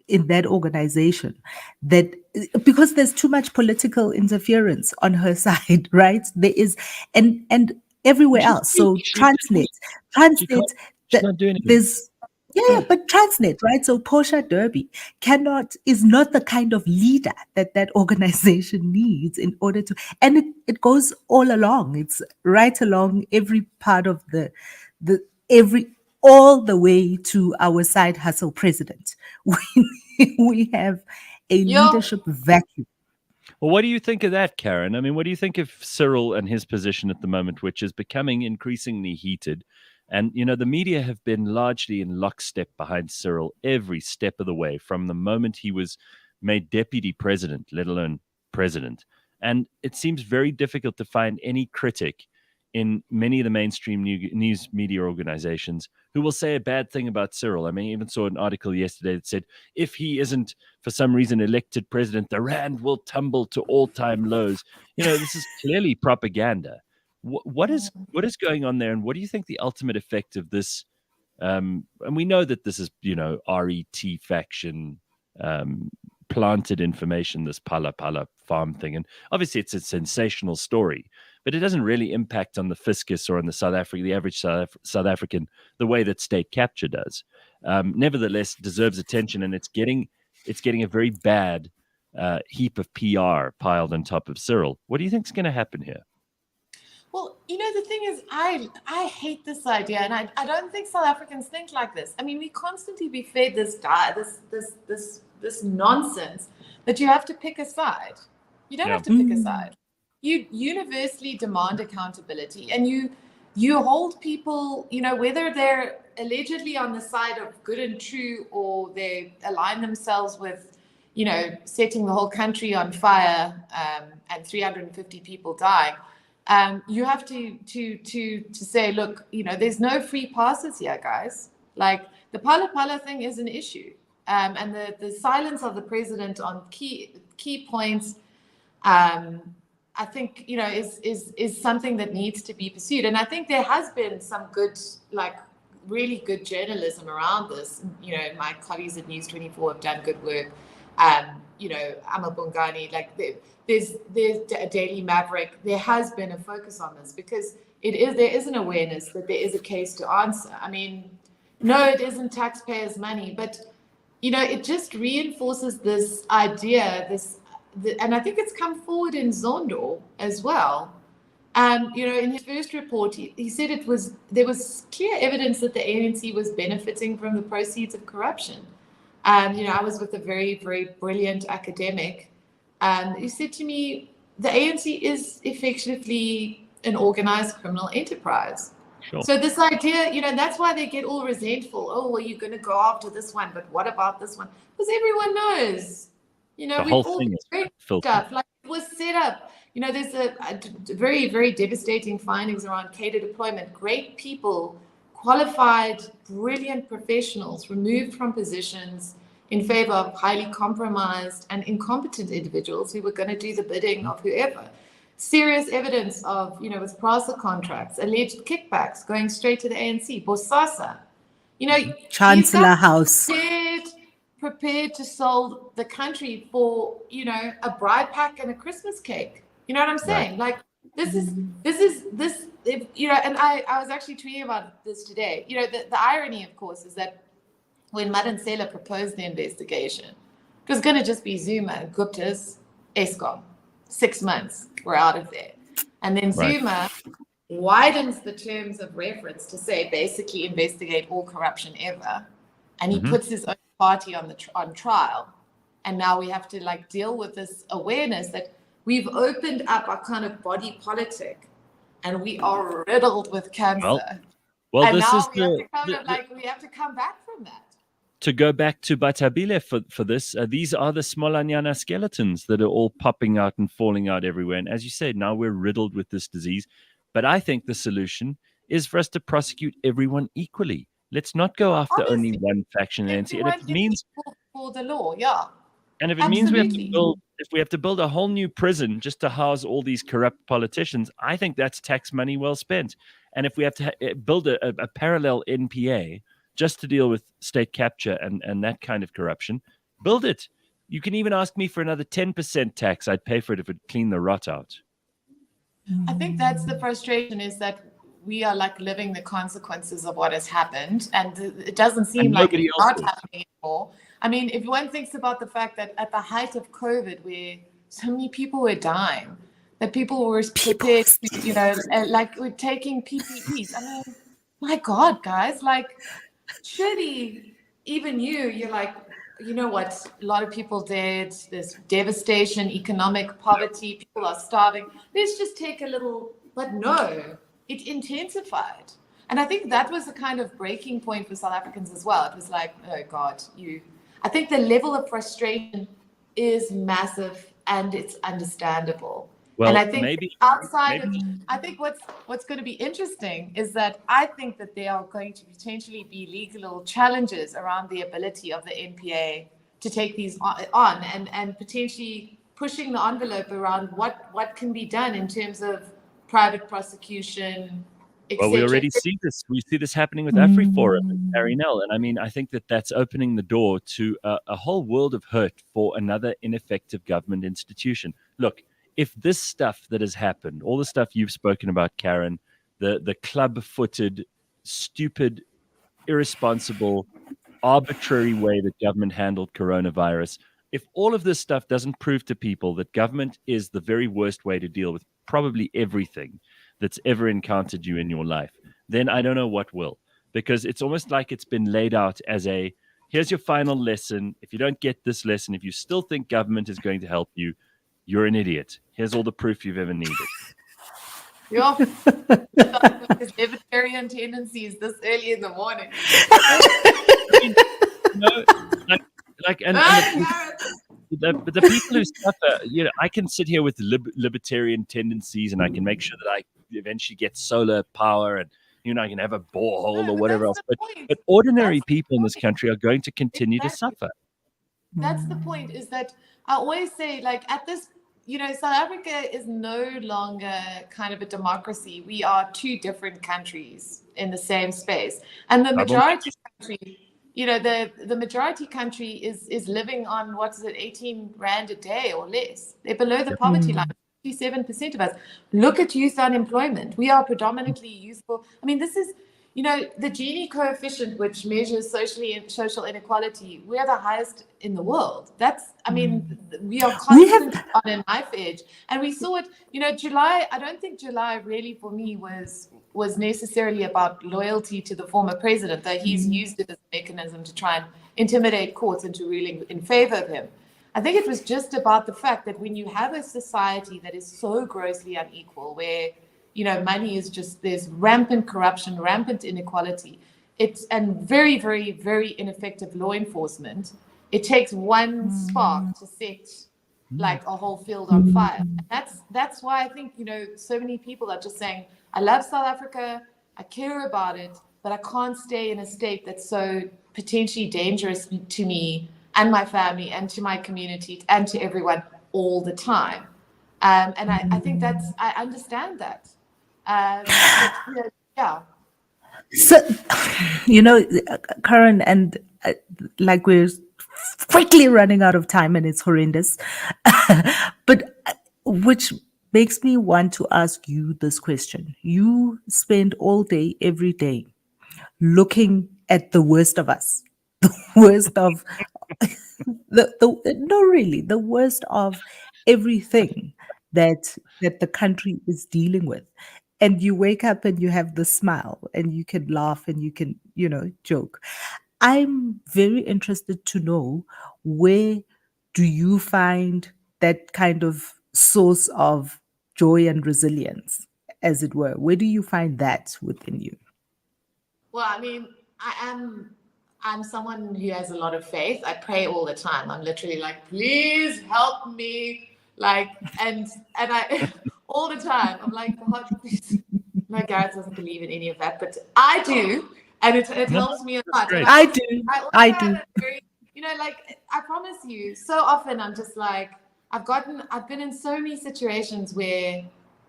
in that organization, that because there's too much political interference on her side, right? There is, and everywhere She's else. So weak. She Transnet, can't. She's not doing anything. there's but Transnet, right? So Portia Derby is not the kind of leader that organization needs in order to, and it goes all along. It's right along every part of all the way to our side hustle president. We have a Yo. leadership vacuum. Well, what do you think of that, Karyn? I mean, what do you think of Cyril and his position at the moment, which is becoming increasingly heated? And, the media have been largely in lockstep behind Cyril every step of the way from the moment he was made deputy president, let alone president. And it seems very difficult to find any critic in many of the mainstream news media organizations who will say a bad thing about Cyril. I mean, I even saw an article yesterday that said, if he isn't for some reason elected president, the rand will tumble to all-time lows. This is clearly propaganda. What is going on there, and what do you think the ultimate effect of this? And we know that this is, RET faction planted information, this Phala Phala farm thing, and obviously it's a sensational story, but it doesn't really impact on the fiscus or on the average South African the way that state capture does. Nevertheless, deserves attention, and it's getting a very bad heap of PR piled on top of Cyril. What do you think is going to happen here? Well, the thing is, I hate this idea, and I don't think South Africans think like this. I mean, we constantly be fed this nonsense that you have to pick a side. You don't have to pick a side. You universally demand accountability, and you hold people, whether they're allegedly on the side of good and true, or they align themselves with, setting the whole country on fire, and 350 people dying. You have to say, look, there's no free passes here, guys. Like, the Phala Phala thing is an issue, and the silence of the president on key points, I think, is something that needs to be pursued. And I think there has been some good, really good journalism around this. My colleagues at News 24 have done good work. Amabungani, there's a Daily Maverick. There has been a focus on this because there is an awareness that there is a case to answer. I mean, no, it isn't taxpayers' money, but it just reinforces this idea, and I think it's come forward in Zondo as well. In his first report, he said there was clear evidence that the ANC was benefiting from the proceeds of corruption. I was with a very, very brilliant academic. He said to me, the ANC is effectively an organized criminal enterprise. Sure. So this idea, that's why they get all resentful. Oh, well, you're going to go after this one, but what about this one? Because everyone knows, the whole thing is stuff. Like, it was set up. There's a very, very devastating findings around cadre deployment. Great people, qualified, brilliant professionals removed from positions in favor of highly compromised and incompetent individuals who were going to do the bidding of whoever. Serious evidence of, with PRASA contracts, alleged kickbacks going straight to the ANC, Bosasa. Chancellor House. Prepared to sell the country for, a braai pack and a Christmas cake. You know what I'm saying? Right. Like, this is, and I was actually tweeting about this today. The irony, of course, is that when Madonsela proposed the investigation, it was going to just be Zuma, Gupta's, Eskom. 6 months, we're out of there. And then Zuma widens the terms of reference to say, basically, investigate all corruption ever. And he puts his own party on trial. And now we have to deal with this awareness that we've opened up our kind of body politic, and we are riddled with cancer. Well, and this now is we have to come back from that. To go back to Batabile for this, these are the Smolanyana skeletons that are all popping out and falling out everywhere. And as you said, now we're riddled with this disease. But I think the solution is for us to prosecute everyone equally. Let's not go after only one faction. And if it means for the law, yeah. And if it means we have to build a whole new prison just to house all these corrupt politicians, I think that's tax money well spent. And if we have to build a parallel NPA just to deal with state capture and that kind of corruption, build it. You can even ask me for another 10% tax. I'd pay for it if it cleaned the rot out. I think that's the frustration, is that we are like living the consequences of what has happened, and it doesn't seem And like nobody it's else not is. happening anymore. I mean, if one thinks about the fact that at the height of COVID, where so many people were dying, that people were prepared to, like we're taking PPEs. I mean, my God, guys, like surely even you're like, you know what, a lot of people dead, there's devastation, economic poverty, people are starving. Let's just take a little, but no, it intensified. And I think that was the kind of breaking point for South Africans as well. It was like, oh God, I think the level of frustration is massive and it's understandable. Well, and I think maybe I think what's going to be interesting is that I think that there are going to potentially be legal challenges around the ability of the NPA to take these on and potentially pushing the envelope around what can be done in terms of private prosecution, Well, we etc. already see this. We see this happening with AfriForum and Caryn Maughan. And I mean, I think that that's opening the door to a whole world of hurt for another ineffective government institution. Look, if this stuff that has happened, all the stuff you've spoken about, Karyn, the club-footed, stupid, irresponsible, arbitrary way that government handled coronavirus, if all of this stuff doesn't prove to people that government is the very worst way to deal with probably everything that's ever encountered you in your life, then I don't know what will. Because it's almost like it's been laid out as here's your final lesson. If you don't get this lesson, if you still think government is going to help you, you're an idiot. Here's all the proof you've ever needed. Yeah. His libertarian tendencies this early in the morning. But the people who suffer, I can sit here with libertarian tendencies, and I can make sure that I eventually get solar power, and I can have a borehole or whatever else. But ordinary people in this country are going to continue to suffer. That's the point. Is that I always say, like, at this, South Africa is no longer kind of a democracy. We are two different countries in the same space, and the majority country. The majority country is living on, 18 Rand a day or less. They're below the poverty line, 57% of us. Look at youth unemployment. We are predominantly youthful. I mean, this is, the Gini coefficient, which measures social inequality, we are the highest in the world. We are constantly on a knife edge. And we saw it, July, I don't think July really for me was necessarily about loyalty to the former president, though he's used it as a mechanism to try and intimidate courts into ruling in favor of him. I think it was just about the fact that when you have a society that is so grossly unequal, where, money is just, there's rampant corruption, rampant inequality, and very, very, very ineffective law enforcement, it takes one spark to set like a whole field on fire. And that's why I think, so many people are just saying, I love South Africa, I care about it, but I can't stay in a state that's so potentially dangerous to me and my family and to my community and to everyone all the time. And I think I understand that. Yeah. So, Karyn, and like we're quickly running out of time and it's horrendous, but which makes me want to ask you this question. You spend all day, every day, looking at the worst of us, the worst of the worst of everything that the country is dealing with. And you wake up and you have the smile and you can laugh and you can, joke. I'm very interested to know, where do you find that kind of source of joy and resilience, as it were? Where do you find that within you? Well, I mean, I'm someone who has a lot of faith. I pray all the time. I'm literally like, please help me. Like, and I all the time, I'm like, God, please. No, Gareth doesn't believe in any of that, but I do. And it helps me a lot. I do. I promise you, so often I'm just like, I've been in so many situations where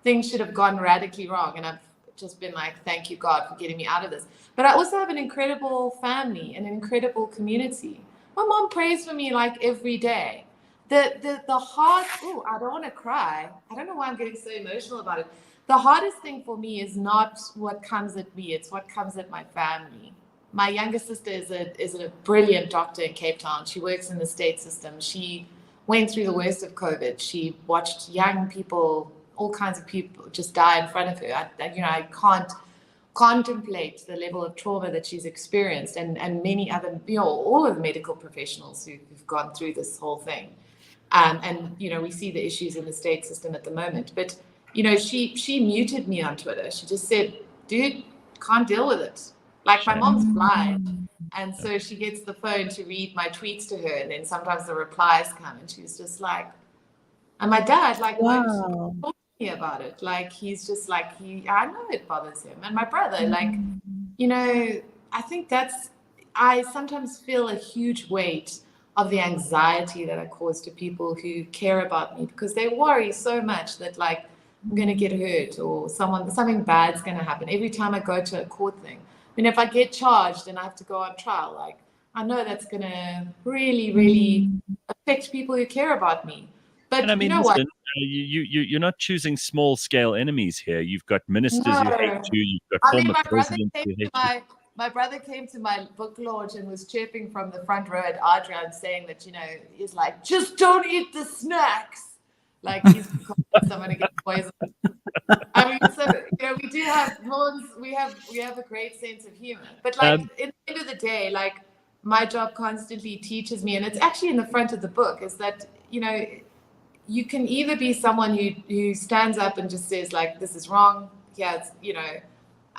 things should have gone radically wrong. And I've just been like, thank you, God, for getting me out of this. But I also have an incredible family, an incredible community. My mom prays for me like every day. The heart, I don't want to cry. I don't know why I'm getting so emotional about it. the hardest thing for me is not what comes at me, it's what comes at my family. My younger sister is a brilliant doctor in Cape Town. She works in the state system. She went through the worst of COVID. She watched young people, all kinds of people just die in front of her. I can't contemplate the level of trauma that she's experienced, and many other, all of the medical professionals who've gone through this whole thing. And we see the issues in the state system at the moment. But she muted me on Twitter. She just said, "Dude, can't deal with it." Like, my mom's blind, and so she gets the phone to read my tweets to her, and then sometimes the replies come, and she's just like, and my dad won't talk to me about it. Like, he's just like, I know it bothers him, and my brother, I think I sometimes feel a huge weight of the anxiety that I cause to people who care about me, because they worry so much that I'm going to get hurt or something bad's going to happen every time I go to a court thing. I mean, if I get charged and I have to go on trial, I know that's going to really, really affect people who care about me. But you know what? You're not choosing small-scale enemies here. You've got ministers who hate you. You've got former presidents who hate you. My brother came to my book launch and was chirping from the front row at Adrian, saying that, he's like, just don't eat the snacks. Like, he's someone to get poisoned. I mean, so we do have Moun's, we have a great sense of humor. But in the end of the day, my job constantly teaches me, and it's actually in the front of the book, is that you can either be someone who stands up and just says this is wrong. Yeah, it's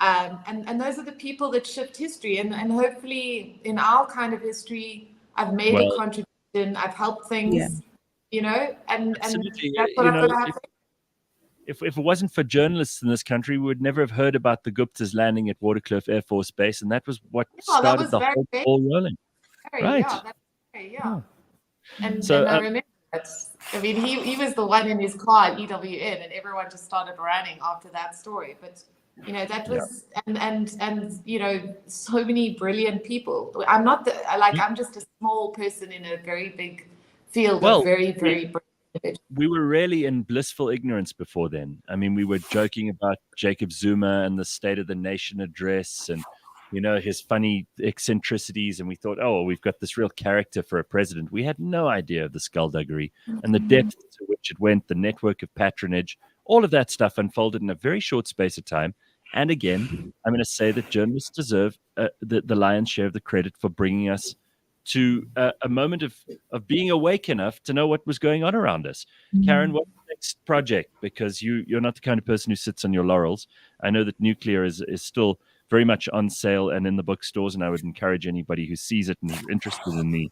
and those are the people that shift history, and hopefully in our kind of history, I've made a contribution. I've helped things. Yeah. And that's what I've got to have. If it wasn't for journalists in this country, we would never have heard about the Guptas landing at Waterkloof Air Force Base, and that was what started the whole ball rolling. Right. Yeah. And I remember that. I mean, he was the one in his car at EWN, and everyone just started running after that story. But that was and so many brilliant people. I'm not I'm just a small person in a very big field of very, very brilliant individuals. We were really in blissful ignorance before then. I mean, we were joking about Jacob Zuma and the State of the Nation address and, his funny eccentricities. And we thought, we've got this real character for a president. We had no idea of the skullduggery and the depth to which it went, the network of patronage. All of that stuff unfolded in a very short space of time. And again, I'm going to say that journalists deserve the lion's share of the credit for bringing us to a moment of being awake enough to know what was going on around us. Karyn, what's the next project? Because you're not the kind of person who sits on your laurels. I know that Nuclear is still very much on sale and in the bookstores, and I would encourage anybody who sees it and is interested in the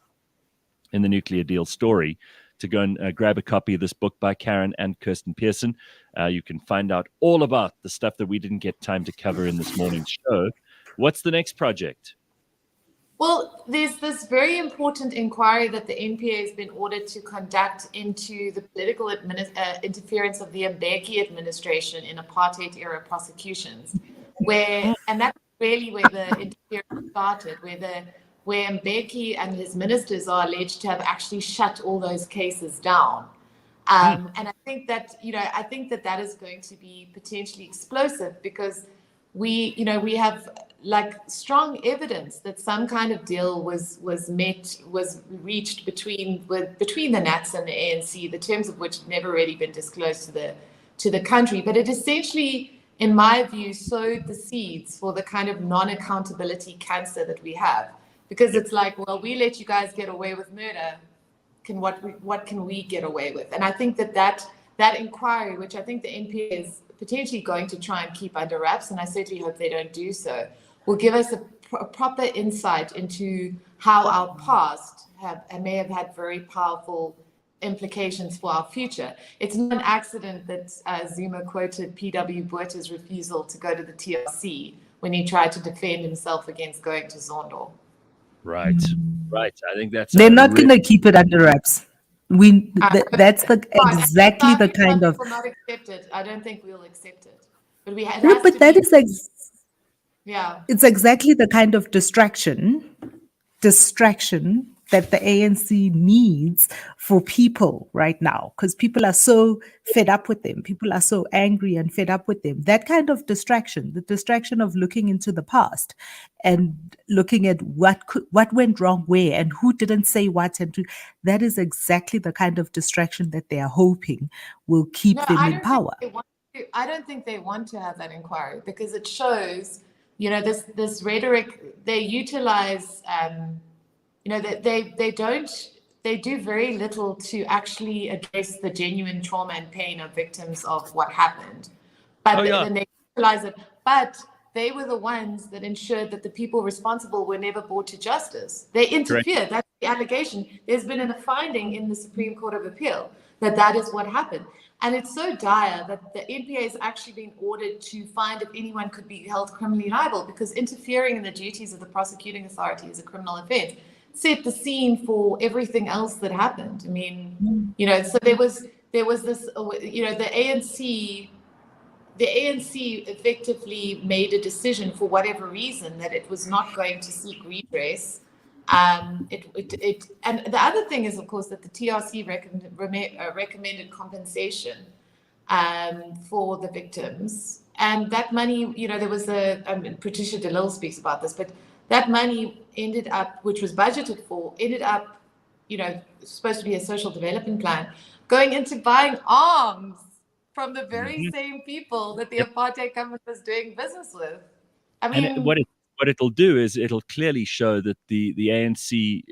Nuclear Deal story to go and grab a copy of this book by Karyn and Kirsten Pearson. You can find out all about the stuff that we didn't get time to cover in this morning's show. What's the next project? Well, there's this very important inquiry that the NPA has been ordered to conduct into the political interference of the Mbeki administration in apartheid-era prosecutions, and that's really where the interference started, where Mbeki and his ministers are alleged to have actually shut all those cases down. And I think that that is going to be potentially explosive, because we have strong evidence that some kind of deal was reached between the Nats and the ANC, the terms of which had never really been disclosed to the country. But it essentially, in my view, sowed the seeds for the kind of non-accountability cancer that we have. Because it's we let you guys get away with murder. What can we get away with? And I think that inquiry, which I think the NPA is potentially going to try and keep under wraps, and I certainly hope they don't do so, will give us a proper insight into how our past may have had very powerful implications for our future. It's not an accident that Zuma quoted P.W. Botha's refusal to go to the TRC when he tried to defend himself against going to zondo. Right. I think that's... They're not going to keep it under wraps. That's exactly the kind of... Will not accept it. I don't think we'll accept it. But it's exactly the kind of distraction that the ANC needs for people right now, because people are so fed up with them. People are so angry and fed up with them. That kind of distraction, the distraction of looking into the past and looking at what went wrong where and who didn't say what, that is exactly the kind of distraction that they are hoping will keep No, them I in don't power. think they want to. I don't think they want to have that inquiry because it shows, this rhetoric. They utilize, that they do very little to actually address the genuine trauma and pain of victims of what happened. But then they utilize it. But they were the ones that ensured that the people responsible were never brought to justice. They interfered. That's the allegation. There's been a finding in the Supreme Court of Appeal that is what happened. And it's so dire that the NPA is actually being ordered to find if anyone could be held criminally liable, because interfering in the duties of the prosecuting authority is a criminal offense. Set the scene for everything else that happened. I mean, so there was this, the ANC effectively made a decision for whatever reason that it was not going to seek redress. And the other thing is, of course, that the TRC recommended compensation for the victims, and that money, there was Patricia DeLille speaks about this, but that money ended up, which was budgeted for, supposed to be a social development plan, going into buying arms from the very same people that the apartheid government was doing business with. I mean, and what it'll do is it'll clearly show that the ANC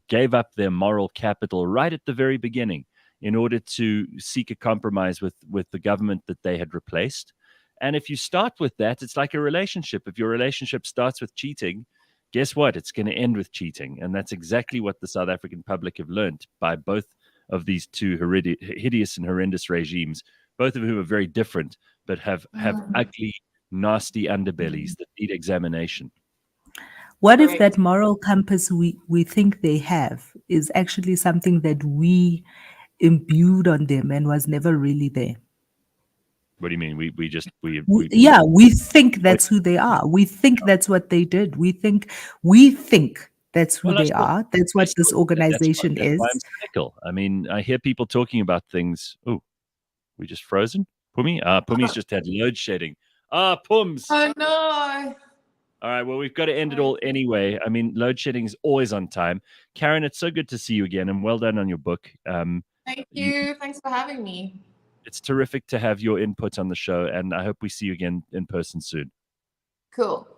gave up their moral capital right at the very beginning in order to seek a compromise with the government that they had replaced. And if you start with that, it's like a relationship. If your relationship starts with cheating, guess what? It's going to end with cheating. And that's exactly what the South African public have learned by both of these two hideous and horrendous regimes, both of whom are very different, but have ugly, nasty underbellies that need examination. What if that moral compass we think they have is actually something that we imbued on them and was never really there? What do you mean? We think that's who they are. We think that's what they did. We think that's who they are. That's what this organization is. That's why I'm cynical. I mean, I hear people talking about things. Oh, we just frozen? Phumi? Pumi's just had load shedding. Pums. Oh, no. All right, well, we've got to end it all anyway. I mean, load shedding is always on time. Karyn, it's so good to see you again, and well done on your book. Thank you. Thanks for having me. It's terrific to have your input on the show, and I hope we see you again in person soon. Cool.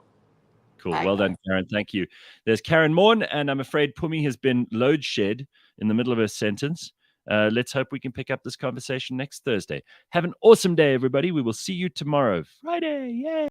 Bye. Well done, Karyn. Thank you. There's Karyn Maughan, and I'm afraid Phumi has been load shed in the middle of her sentence. Let's hope we can pick up this conversation next Thursday. Have an awesome day, everybody. We will see you tomorrow, Friday. Yay!